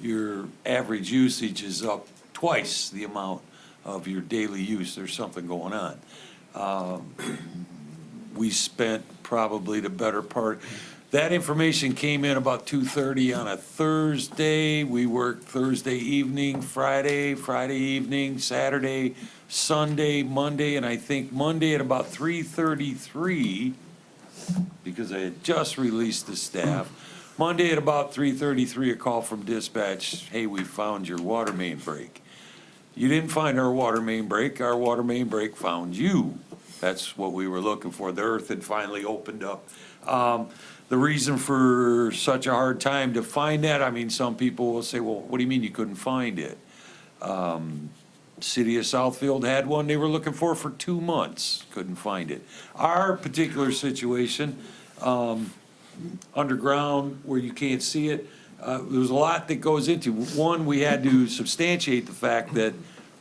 Your average usage is up twice the amount of your daily use. There's something going on. We spent probably the better part. That information came in about 2:30 on a Thursday. We worked Thursday evening, Friday evening, Saturday, Sunday, Monday, and I think Monday at about 3:33, because I had just released the staff. Monday at about 3:33, a call from dispatch, hey, we found your water main break. You didn't find our water main break. Our water main break found you. That's what we were looking for. The earth had finally opened up. The reason for such a hard time to find that, I mean, some people will say, well, what do you mean you couldn't find it? City of Southfield had one they were looking for 2 months, couldn't find it. Our particular situation, underground where you can't see it, there's a lot that goes into. One, we had to substantiate the fact that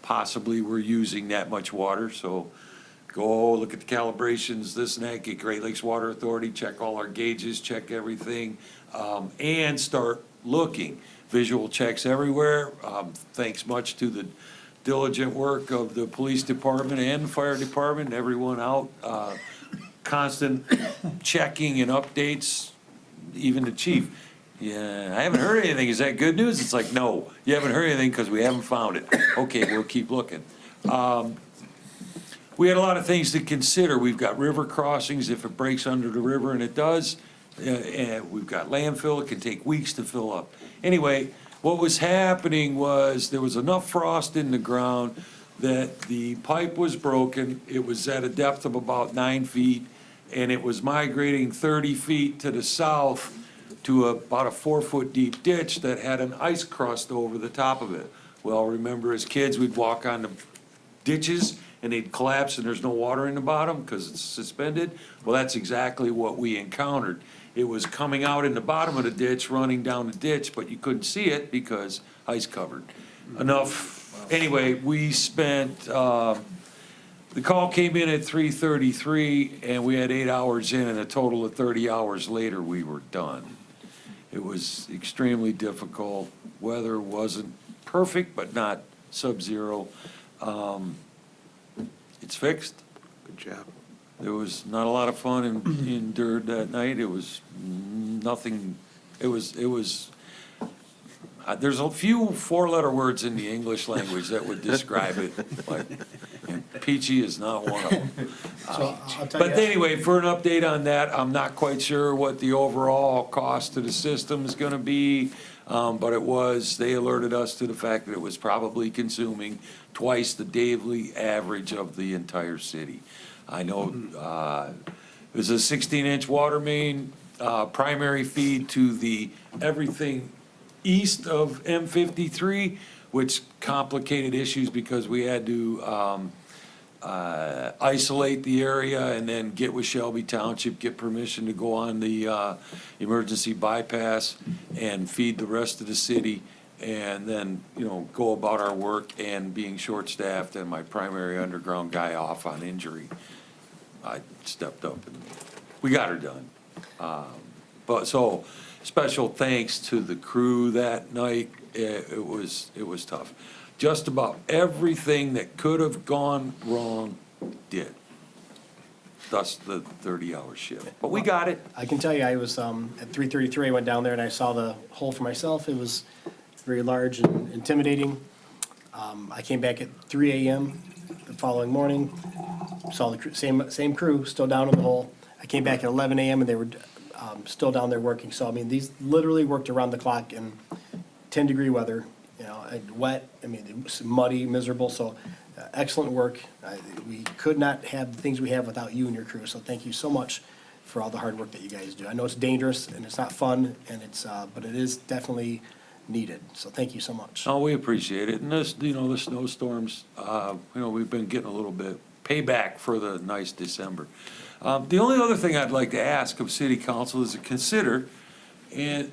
possibly we're using that much water, so go look at the calibrations, this and that, get Great Lakes Water Authority, check all our gauges, check everything, and start looking. Visual checks everywhere. Thanks much to the diligent work of the police department and the fire department, everyone out, constant checking and updates, even the chief. Yeah, I haven't heard anything. Is that good news? It's like, no, you haven't heard anything because we haven't found it. Okay, we'll keep looking. We had a lot of things to consider. We've got river crossings. If it breaks under the river, and it does, And we've got landfill, it can take weeks to fill up. Anyway, what was happening was there was enough frost in the ground that the pipe was broken. It was at a depth of about 9 feet, and it was migrating 30 feet to the south to about a 4-foot deep ditch that had an ice crust over the top of it. Well, remember as kids, we'd walk on the ditches and they'd collapse and there's no water in the bottom because it's suspended. Well, that's exactly what we encountered. It was coming out in the bottom of the ditch, running down the ditch, but you couldn't see it because ice covered. Enough, anyway, we spent, the call came in at 3:33 and we had 8 hours in, and a total of 30 hours later, we were done. It was extremely difficult. Weather wasn't perfect, but not sub-zero. It's fixed. Good job. There was not a lot of fun endured that night. It was nothing, there's a few 4-letter words in the English language that would describe it, and peachy is not one of them. So I'll tell But you, anyway, for an update on that, I'm not quite sure what the overall cost to the system is gonna be. But they alerted us to the fact that it was probably consuming twice the daily average of the entire city. I know, it was a 16-inch water main, primary feed to the everything east of M53, which complicated issues because we had to, isolate the area and then get with Shelby Township, get permission to go on the emergency bypass and feed the rest of the city, and then, go about our work. And being short-staffed and my primary underground guy off on injury, I stepped up and we got her done. But so, special thanks to the crew that night. It was tough. Just about everything that could have gone wrong did. Thus the 30-hour shift. But we got it. I can tell you, I was, at 3:33, I went down there and I saw the hole for myself. It was very large and intimidating. I came back at 3 a.m. the following morning, saw the same crew still down in the hole. I came back at 11 a.m. and they were still down there working. So, I mean, these literally worked around the clock in 10-degree weather, and wet. I mean, it was muddy, miserable. So, excellent work. We could not have the things we have without you and your crew. So, thank you so much for all the hard work that you guys do. I know it's dangerous and it's not fun, and but it is definitely needed. So, thank you so much. Oh, we appreciate it. And this, the snowstorms, we've been getting a little bit payback for the nice December. The only other thing I'd like to ask of city council is to consider, and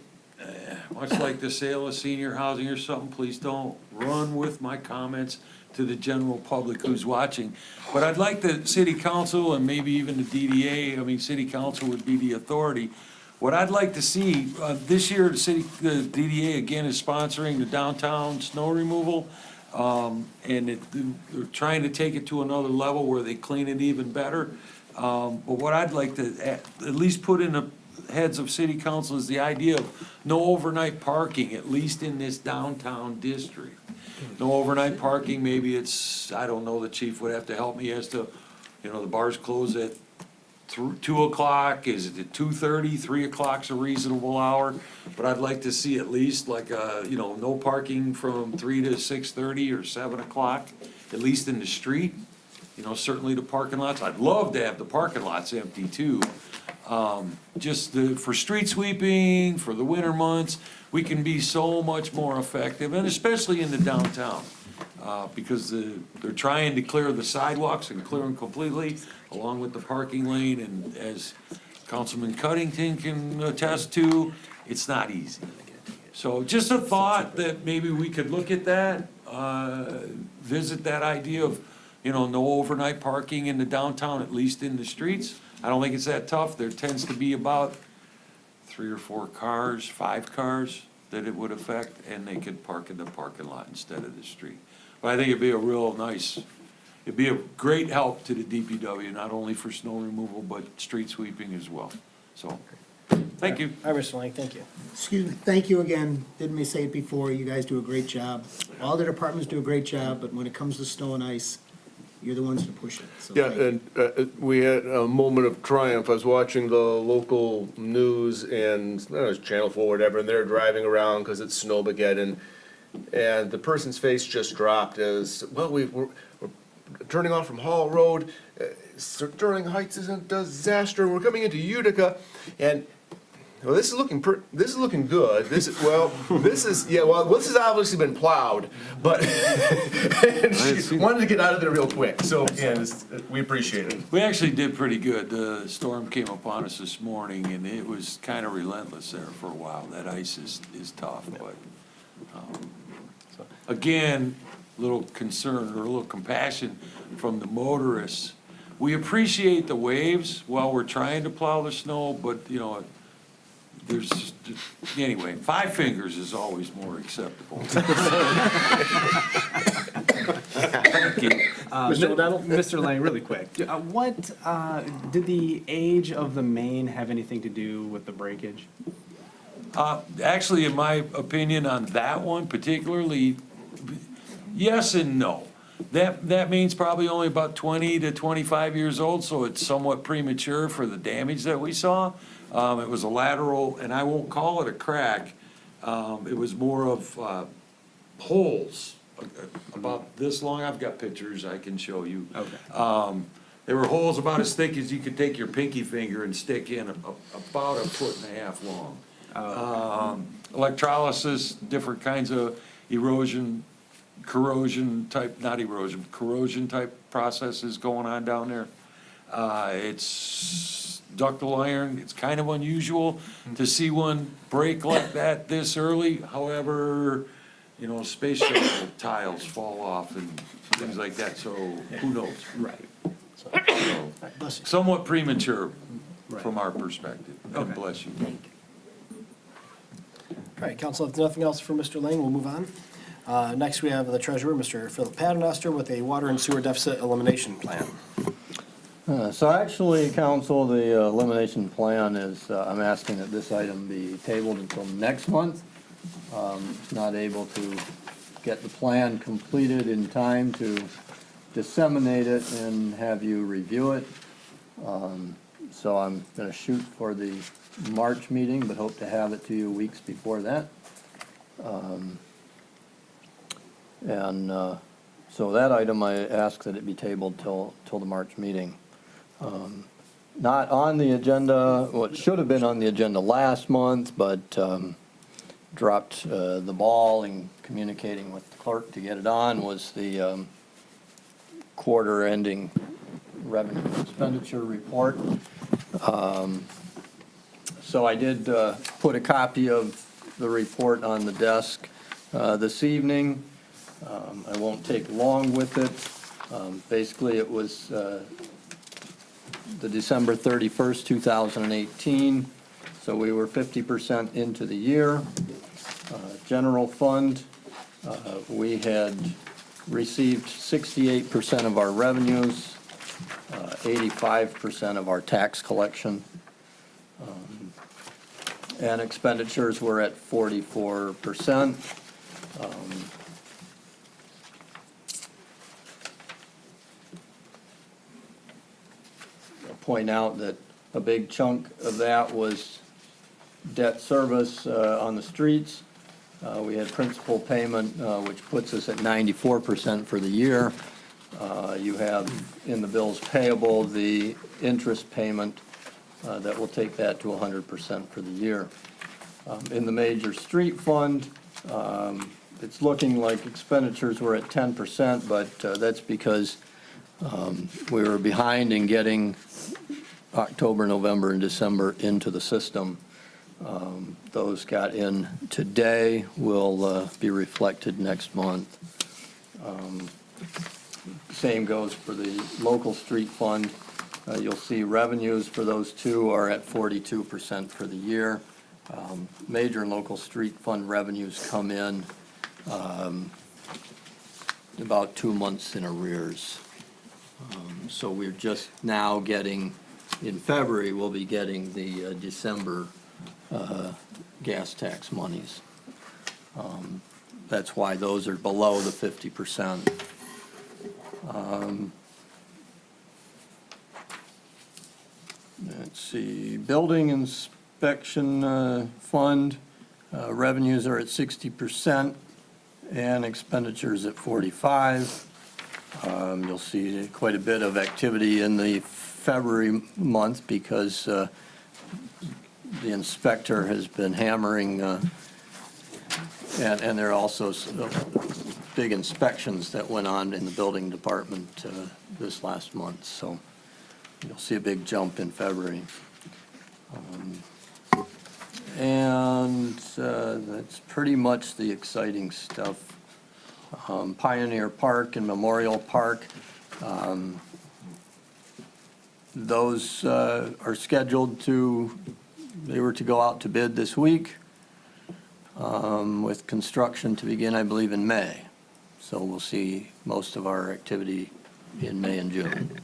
much like the sale of senior housing or something, please don't run with my comments to the general public who's watching. But I'd like the city council and maybe even the DDA, city council would be the authority. What I'd like to see, this year, the DDA again is sponsoring the downtown snow removal. And they're trying to take it to another level where they clean it even better. But what I'd like to at least put in the heads of city council is the idea of no overnight parking, at least in this downtown district. No overnight parking, maybe it's, I don't know, the chief would have to help me as to, the bars close at 2 o'clock, is it at 2:30, 3 o'clock's a reasonable hour? But I'd like to see at least like no parking from 3 to 6:30 or 7 o'clock, at least in the street. Certainly the parking lots, I'd love to have the parking lots empty too. For street sweeping, for the winter months, we can be so much more effective, and especially in the downtown. Because they're trying to clear the sidewalks and clear them completely, along with the parking lane, and as Councilman Cuddington can attest to, it's not easy. So just a thought that maybe we could look at that, visit that idea of, no overnight parking in the downtown, at least in the streets. I don't think it's that tough. There tends to be about 3 or 4 cars, 5 cars that it would affect, and they could park in the parking lot instead of the street. But I think it'd be it'd be a great help to the DPW, not only for snow removal, but street sweeping as well. So, thank you. Hi, Mr. Lang, thank you. Excuse me, thank you again. Didn't we say it before? You guys do a great job. All the departments do a great job, but when it comes to snow and ice, You're the ones to push it, so. Yeah, thank you. and we had a moment of triumph. I was watching the local news and, I don't know, it's Channel 4, whatever, and they're driving around because it's Snowmageddon. And the person's face just dropped as, well, we're turning off from Hall Road. Sterling Heights is a disaster. We're coming into Utica. And, well, this is looking good. This is this has obviously been plowed, but and she wanted to get out of there real quick. So, yeah, we appreciate it. We actually did pretty good. The storm came upon us this morning, and it was kind of relentless there for a while. That ice is tough, but, again, little concern or a little compassion from the motorists. We appreciate the waves while we're trying to plow the snow, but, you know, anyway, 5 fingers is always more acceptable. Thank you. Mr. O'Donnell? Mr. Lang, really quick, did the age of the main have anything to do with the breakage? Actually, in my opinion on that one particularly, yes and no. That means probably only about 20 to 25 years old, so it's somewhat premature for the damage that we saw. It was a lateral, and I won't call it a crack. It was more of holes about this long. I've got pictures I can show you. Okay. There were holes about as thick as you could take your pinky finger and stick in, about 1.5 foot long. Electrolysis, different kinds of corrosion type processes going on down there. It's ductile iron. It's kind of unusual to see one break like that this early. However, you know, space shuttle tiles fall off and things like that, so who knows? Right. So, somewhat premature from Right. our perspective. God bless you. All right, council, if nothing else for Mr. Lang, we'll move on. Next, we have the treasurer, Mr. Philip Paternoster, with a water and sewer deficit elimination plan. So actually, council, the elimination plan is, I'm asking that this item be tabled until next month. Not able to get the plan completed in time to disseminate it and have you review it. So I'm gonna shoot for the March meeting, but hope to have it to you weeks before that. So that item, I ask that it be tabled till the March meeting. Not on the agenda, what should have been on the agenda last month, but dropped the ball in communicating with the clerk to get it on, was the quarter-ending revenue and expenditure report. So I did put a copy of the report on the desk this evening. I won't take long with it. Basically, it was the December 31st, 2018, so we were 50% into the year. General fund, we had received 68% of our revenues, 85% of our tax collection, and expenditures were at 44%. Point out that a big chunk of that was debt service on the streets. We had principal payment, which puts us at 94% for the year. You have in the bills payable the interest payment that will take that to 100% for the year. In the major street fund, it's looking like expenditures were at 10%, but that's because we were behind in getting October, November, and December into the system. Those got in today, will be reflected next month. Same goes for the local street fund. You'll see revenues for those two are at 42% for the year. Major and local street fund revenues come in about 2 months in arrears. So we're just now getting, in February, we'll be getting the December gas tax monies. That's why those are below the 50%. Let's see, building inspection fund, revenues are at 60% and expenditures at 45. You'll see quite a bit of activity in the February month because the inspector has been hammering, and there are also big inspections that went on in the building department this last month, so you'll see a big jump in February. And that's pretty much the exciting stuff. Pioneer Park and Memorial Park, those are scheduled to, they were to go out to bid this week, with construction to begin, I believe, in May. So we'll see most of our activity in May and June.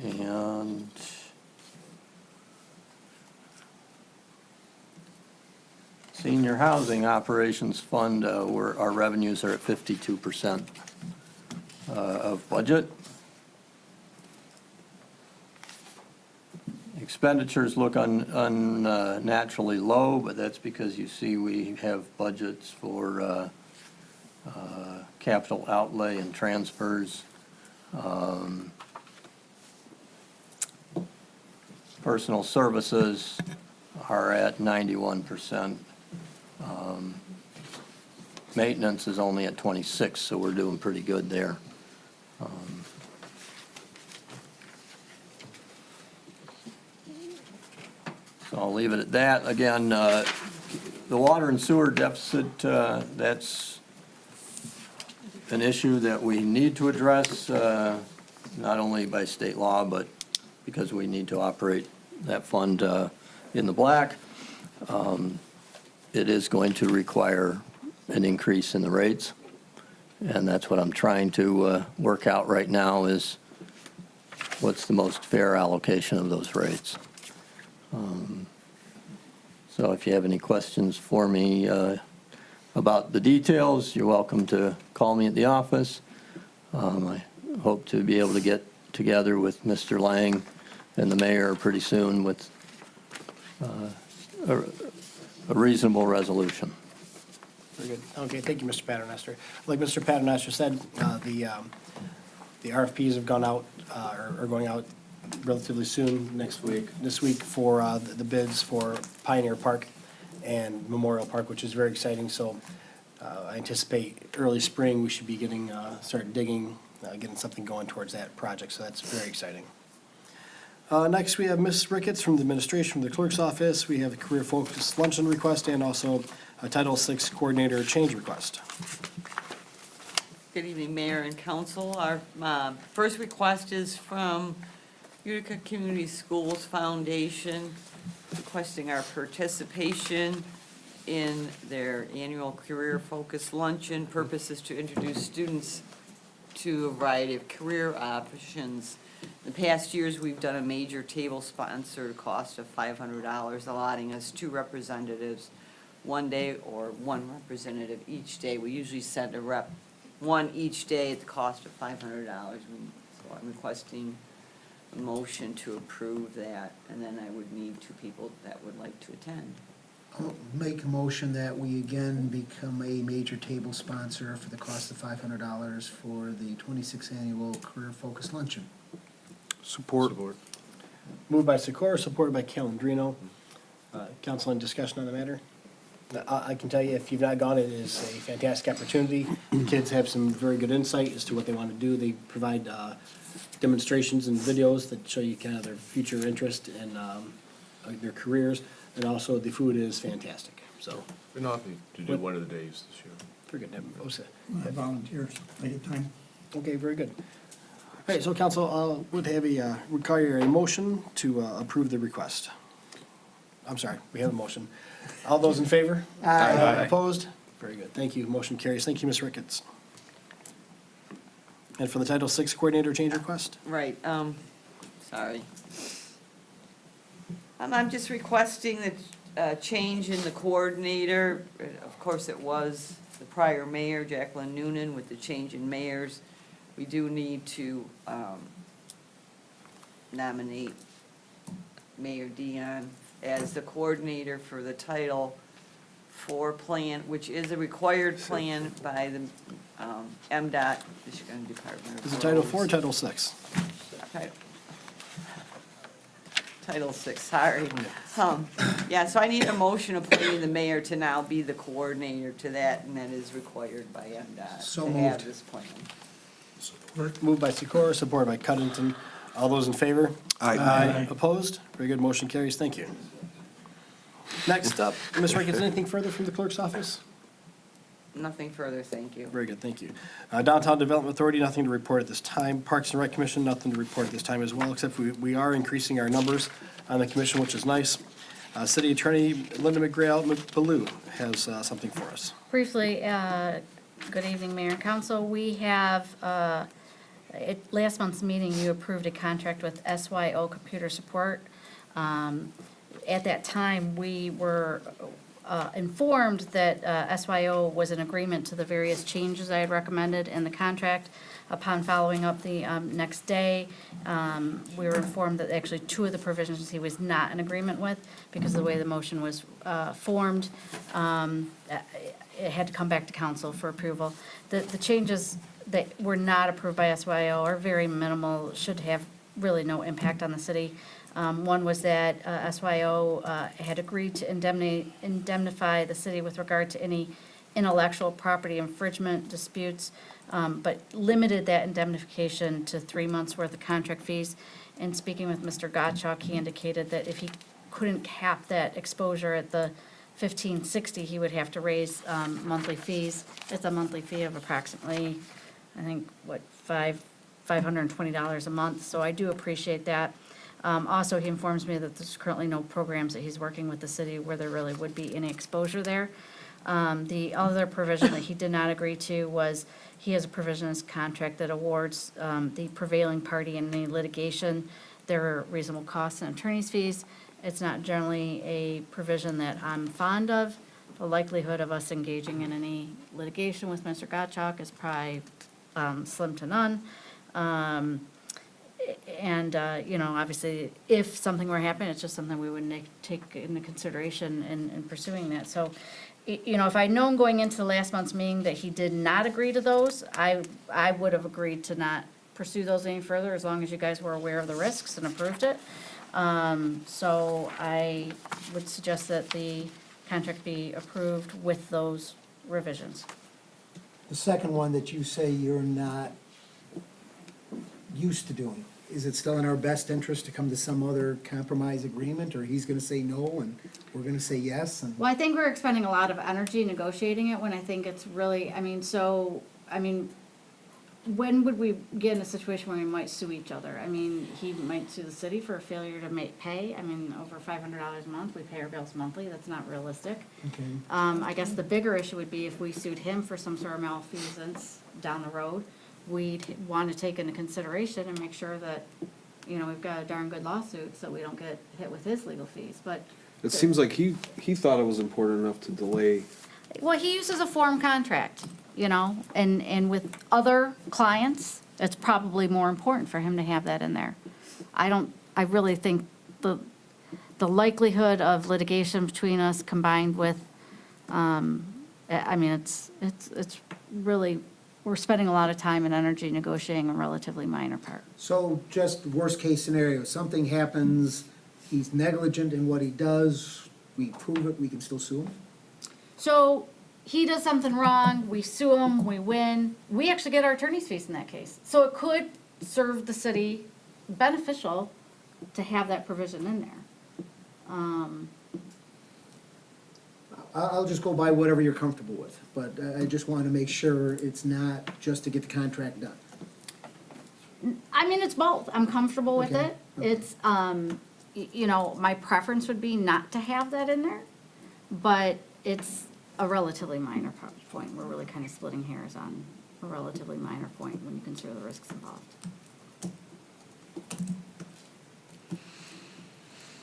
And Senior Housing Operations Fund, our revenues are at 52% of budget. Expenditures look unnaturally low, but that's because you see we have budgets for capital outlay and transfers. Personal services are at 91%. Maintenance is only at 26, so we're doing pretty good there. So I'll leave it at that. Again, the water and sewer deficit, that's an issue that we need to address, not only by state law, but because we need to operate that fund in the black. It is going to require an increase in the rates, and that's what I'm trying to work out right now is what's the most fair allocation of those rates. So if you have any questions for me about the details, you're welcome to call me at the office. I hope to be able to get together with Mr. Lang and the mayor pretty soon with a reasonable resolution. Very good. Okay, thank you, Mr. Paternoster. Like Mr. Paternoster said, the RFPs have gone out, are going out relatively soon, this week for the bids for Pioneer Park and Memorial Park, which is very exciting. So I anticipate early spring, we should be start digging, getting something going towards that project. So that's very exciting. Next, we have Ms. Ricketts from the administration, from the clerk's office. We have a career focused luncheon request and also a Title VI coordinator change request. Good evening, Mayor and Council. Our first request is from Utica Community Schools Foundation, requesting our participation in their annual career focused luncheon. Purpose is to introduce students to a variety of career options. In the past years, we've done a major table sponsored cost of $500, allotting us 2 representatives one day or 1 representative each day. We usually send a rep 1 each day at the cost of $500. So I'm requesting a motion to approve that, and then I would need 2 people that would like to attend. I'll make a motion that we again become a major table sponsor for the cost of $500 for the 26th annual Career Focused Luncheon. Support. Moved by Sikora, supported by Calendino. Council, any discussion on the matter? I can tell you, if you've not gone, it is a fantastic opportunity. Kids have some very good insight as to what they want to do. They provide demonstrations and videos that show you kind of their future interest and their careers, and also the food is fantastic, so. Been offered to do one of the days this year. Very good. Volunteers, I get time. Okay, very good. All right, so council would have require a motion to approve the request. I'm sorry, we have a motion. All those in favor? Aye. Opposed? Very good, thank you. Motion carries. Thank you, Ms. Ricketts. And for the Title VI coordinator change request? Right, sorry. I'm just requesting the change in the coordinator. Of course, it was the prior mayor, Jacqueline Noonan, with the change in mayors. we do need to nominate Mayor Dion as the coordinator for the Title IV plan, which is a required plan by the MDOT, Michigan Department of Is it Title Roads. IV or Title VI? Title VI, sorry. Yeah, so I need a motion appointing the mayor to now be the coordinator to that, and that is required by MDOT So to have moved. this plan. Moved by Sikora, supported by Cudington. All those in favor? Aye. Opposed? Very good, motion carries, thank you. Next up, Ms. Ricketts, anything further from the clerk's office? Nothing further, thank you. Very good, thank you. Downtown Development Authority, nothing to report at this time. Parks and Rec Commission, nothing to report at this time as well, except we are increasing our numbers on the commission, which is nice. City Attorney Linda McGrail-Ballou has something for us. Briefly, good evening, Mayor and Council. We have, at last month's meeting, you approved a contract with SYO Computer Support. At that time, we were informed that SYO was in agreement to the various changes I had recommended in the contract. Upon following up the next day, we were informed that actually two of the provisions he was not in agreement with because of the way the motion was formed. It had to come back to council for approval. The changes that were not approved by SYO are very minimal, should have really no impact on the city. One was that SYO had agreed to indemnify the city with regard to any intellectual property infringement disputes, but limited that indemnification to 3 months' worth of contract fees. And speaking with Mr. Gottschalk, he indicated that if he couldn't cap that exposure at the $1,560, he would have to raise monthly fees. It's a monthly fee of approximately, I think, $520 a month, so I do appreciate that. Also, he informs me that there's currently no programs that he's working with the city where there really would be any exposure there. The other provision that he did not agree to was, he has a provision in his contract that awards the prevailing party in any litigation their reasonable costs and attorney's fees. It's not generally a provision that I'm fond of. The likelihood of us engaging in any litigation with Mr. Gottschalk is probably slim to none. Obviously, if something were to happen, it's just something we would take into consideration in pursuing that. So, if I'd known going into last month's meeting that he did not agree to those, I would have agreed to not pursue those any further, as long as you guys were aware of the risks and approved it. So I would suggest that the contract be approved with those revisions. The second one that you say you're not used to doing, is it still in our best interest to come to some other compromise agreement, or he's gonna say no and we're gonna say yes? And Well, I think we're expending a lot of energy negotiating it when I think it's really, when would we get in a situation where we might sue each other? He might sue the city for a failure to pay. Over $500 a month, we pay our bills monthly, that's not realistic. okay. I guess the bigger issue would be if we sued him for some sort of malfeasance down the road, we'd want to take into consideration and make sure that, we've got a darn good lawsuit so we don't get hit with his legal fees, but. It seems like he thought it was important enough to delay. Well, he uses a form contract, and with other clients, it's probably more important for him to have that in there. I really think the likelihood of litigation between us combined with, it's really, we're spending a lot of time and energy negotiating a relatively minor part. So just worst case scenario, something happens, he's negligent in what he does, we prove it, we can still sue him? So he does something wrong, we sue him, we win, we actually get our attorney's fees in that case. So it could serve the city beneficial to have that provision in there. I'll just go by whatever you're comfortable with, but I just want to make sure it's not just to get the contract done. It's both. I'm comfortable with Okay, it. okay. It's, my preference would be not to have that in there, but it's a relatively minor point. We're really kind of splitting hairs on a relatively minor point when you consider the risks involved.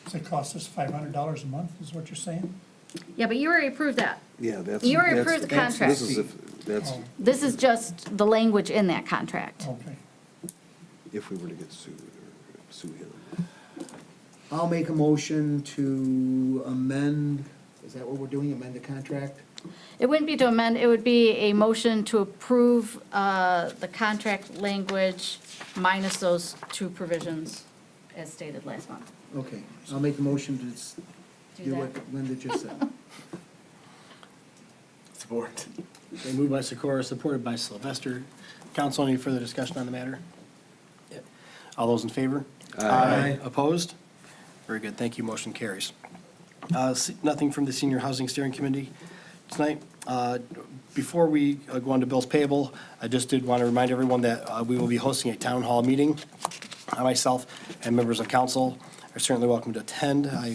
So it costs us $500 a month, is what you're saying? Yeah, but you already approved that. Yeah, that's. You already that's- approved the contract. This is if That's This is just the language in that contract. Okay. if we were to get sued or sue him. I'll make a motion to amend, is that what we're doing, amend the contract? It wouldn't be to amend, it would be a motion to approve the contract language minus those two provisions as stated last month. Okay, I'll make a motion to Do do that. what Linda just said. Support. Okay, moved by Sikora, supported by Sylvester. Council, any further discussion on the matter? All those in favor? Aye. Opposed? Very good, thank you, motion carries. Nothing from the Senior Housing Steering Committee tonight. Before we go on to bills payable, I just did want to remind everyone that we will be hosting a town hall meeting. Myself and members of council are certainly welcome to attend. I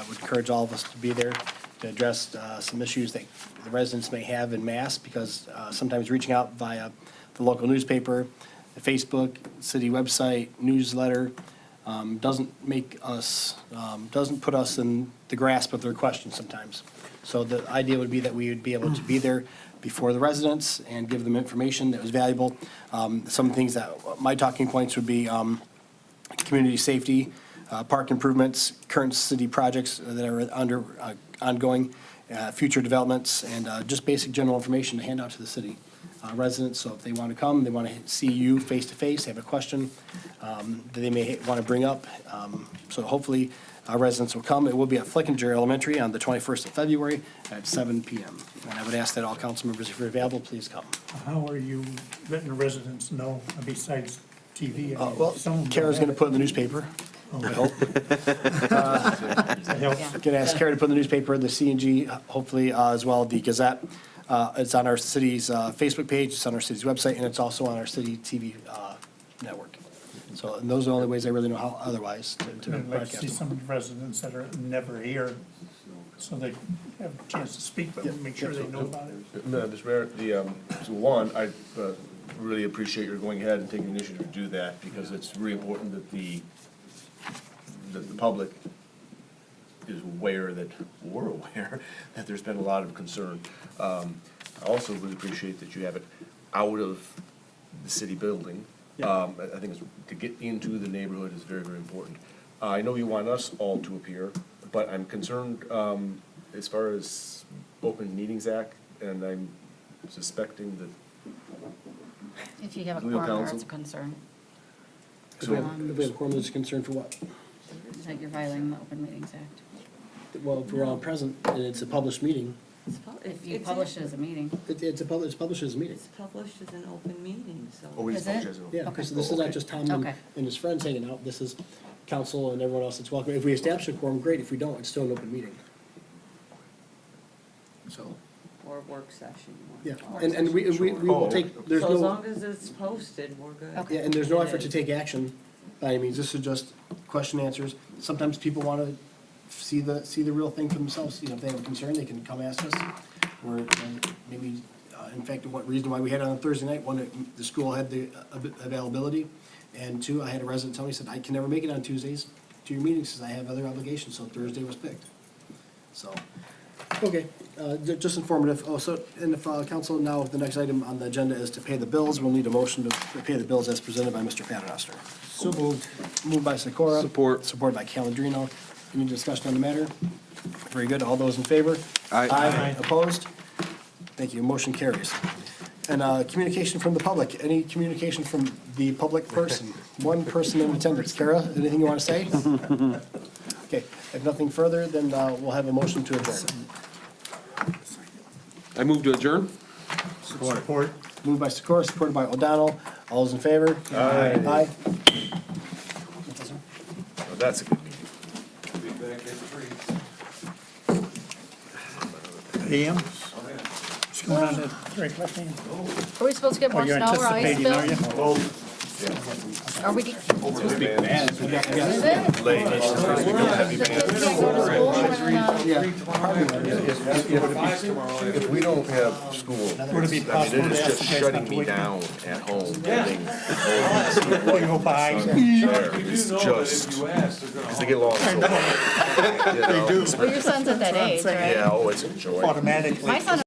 would encourage all of us to be there to address some issues that the residents may have in mass, because sometimes reaching out via the local newspaper, the Facebook, city website, newsletter, doesn't make us, doesn't put us in the grasp of their questions sometimes. So the idea would be that we would be able to be there before the residents and give them information that was valuable. Some things that, my talking points would be community safety, park improvements, current city projects that are ongoing, future developments, and just basic general information to hand out to the city residents. So if they want to come, they want to see you face-to-face, have a question that they may want to bring up. So hopefully our residents will come. It will be at Flickinger Elementary on the 21st of February at 7 PM. And I would ask that all council members, if you're available, please come. How are you letting the residents know besides TV? I mean, Well, some of them Kara's going to have put in the newspaper, I hope. it. That helps. Going to ask Kara to put in the newspaper, the CNG, hopefully, as well, the Gazette. It's on our city's Facebook page, it's on our city's website, and it's also on our city TV network. So, and those are the only ways I really know how otherwise to I'd like to see broadcast them. some of the residents that are never here, so they have a chance to speak, but make sure they know about it. Mr. Mayor, so one, I really appreciate your going ahead and taking the initiative to do that, because it's really important that the public is aware that, we're aware, that there's been a lot of concern. I also really appreciate that you have it out of the city building. I think to get into the neighborhood is very, very important. I know you want us all to appear, but I'm concerned as far as Open Meetings Act, and I'm suspecting that If you have a Legal quorum, counsel. that's a concern, If we have a quorum, there's concern for what? that you're violating the Open Meetings Act. Well, if we're all present and it's a published meeting, If you publish it as a meeting. it's published as a meeting. It's published as an open meeting, so. Is it? Yeah, because this is not just Tom Okay. and his friends hanging out, this is council and everyone else that's welcome. If we establish a quorum, great, if we don't, it's still an open meeting. So, Or work session. yeah, and we will take, there's So as no, long as it's posted, we're good. Okay. yeah, and there's no It effort to is. take action by any means, this is just question answers. Sometimes people want to see the real thing for themselves, you know, if they have a concern, they can come ask us. Or maybe, in fact, what reason why we had it on Thursday night, one, the school had the availability, and two, I had a resident tell me, said, I can never make it on Tuesdays to your meetings, because I have other obligations, so Thursday was picked. So, okay, just informative. Oh, so, and if council, now the next item on the agenda is to pay the bills, we'll need a motion to pay the bills as presented by Mr. Paternoster. So moved. Moved by Sikora. Support. Supported by Calendino. Any discussion on the matter? Very good. All those in favor? Aye. Opposed? Thank you. Motion carries. And communication from the public. Any communication from the public person? One person in attendance. Kara, anything you want to say? Okay, if nothing further, then we'll have a motion to adjourn. I move to adjourn? Support. Moved by Sikora, supported by O'Donnell. All those in favor? Aye. Aye. Oh, that's a good meeting. Be back at 3. AM? What's going on at Great Left Hand? Are we supposed to get more You're snow or ice, anticipating, are Bill? you? Are we? Is it? The kids can't go to school when, If we don't have school, Would it be possible they're to just ask the guys shutting not to me wait? down at home. You go by. It's You know that just, if you ask, they're gonna. because they get along so well. You know? well, your son's at that age, right? Yeah, oh, it's a joy. Automatically. My son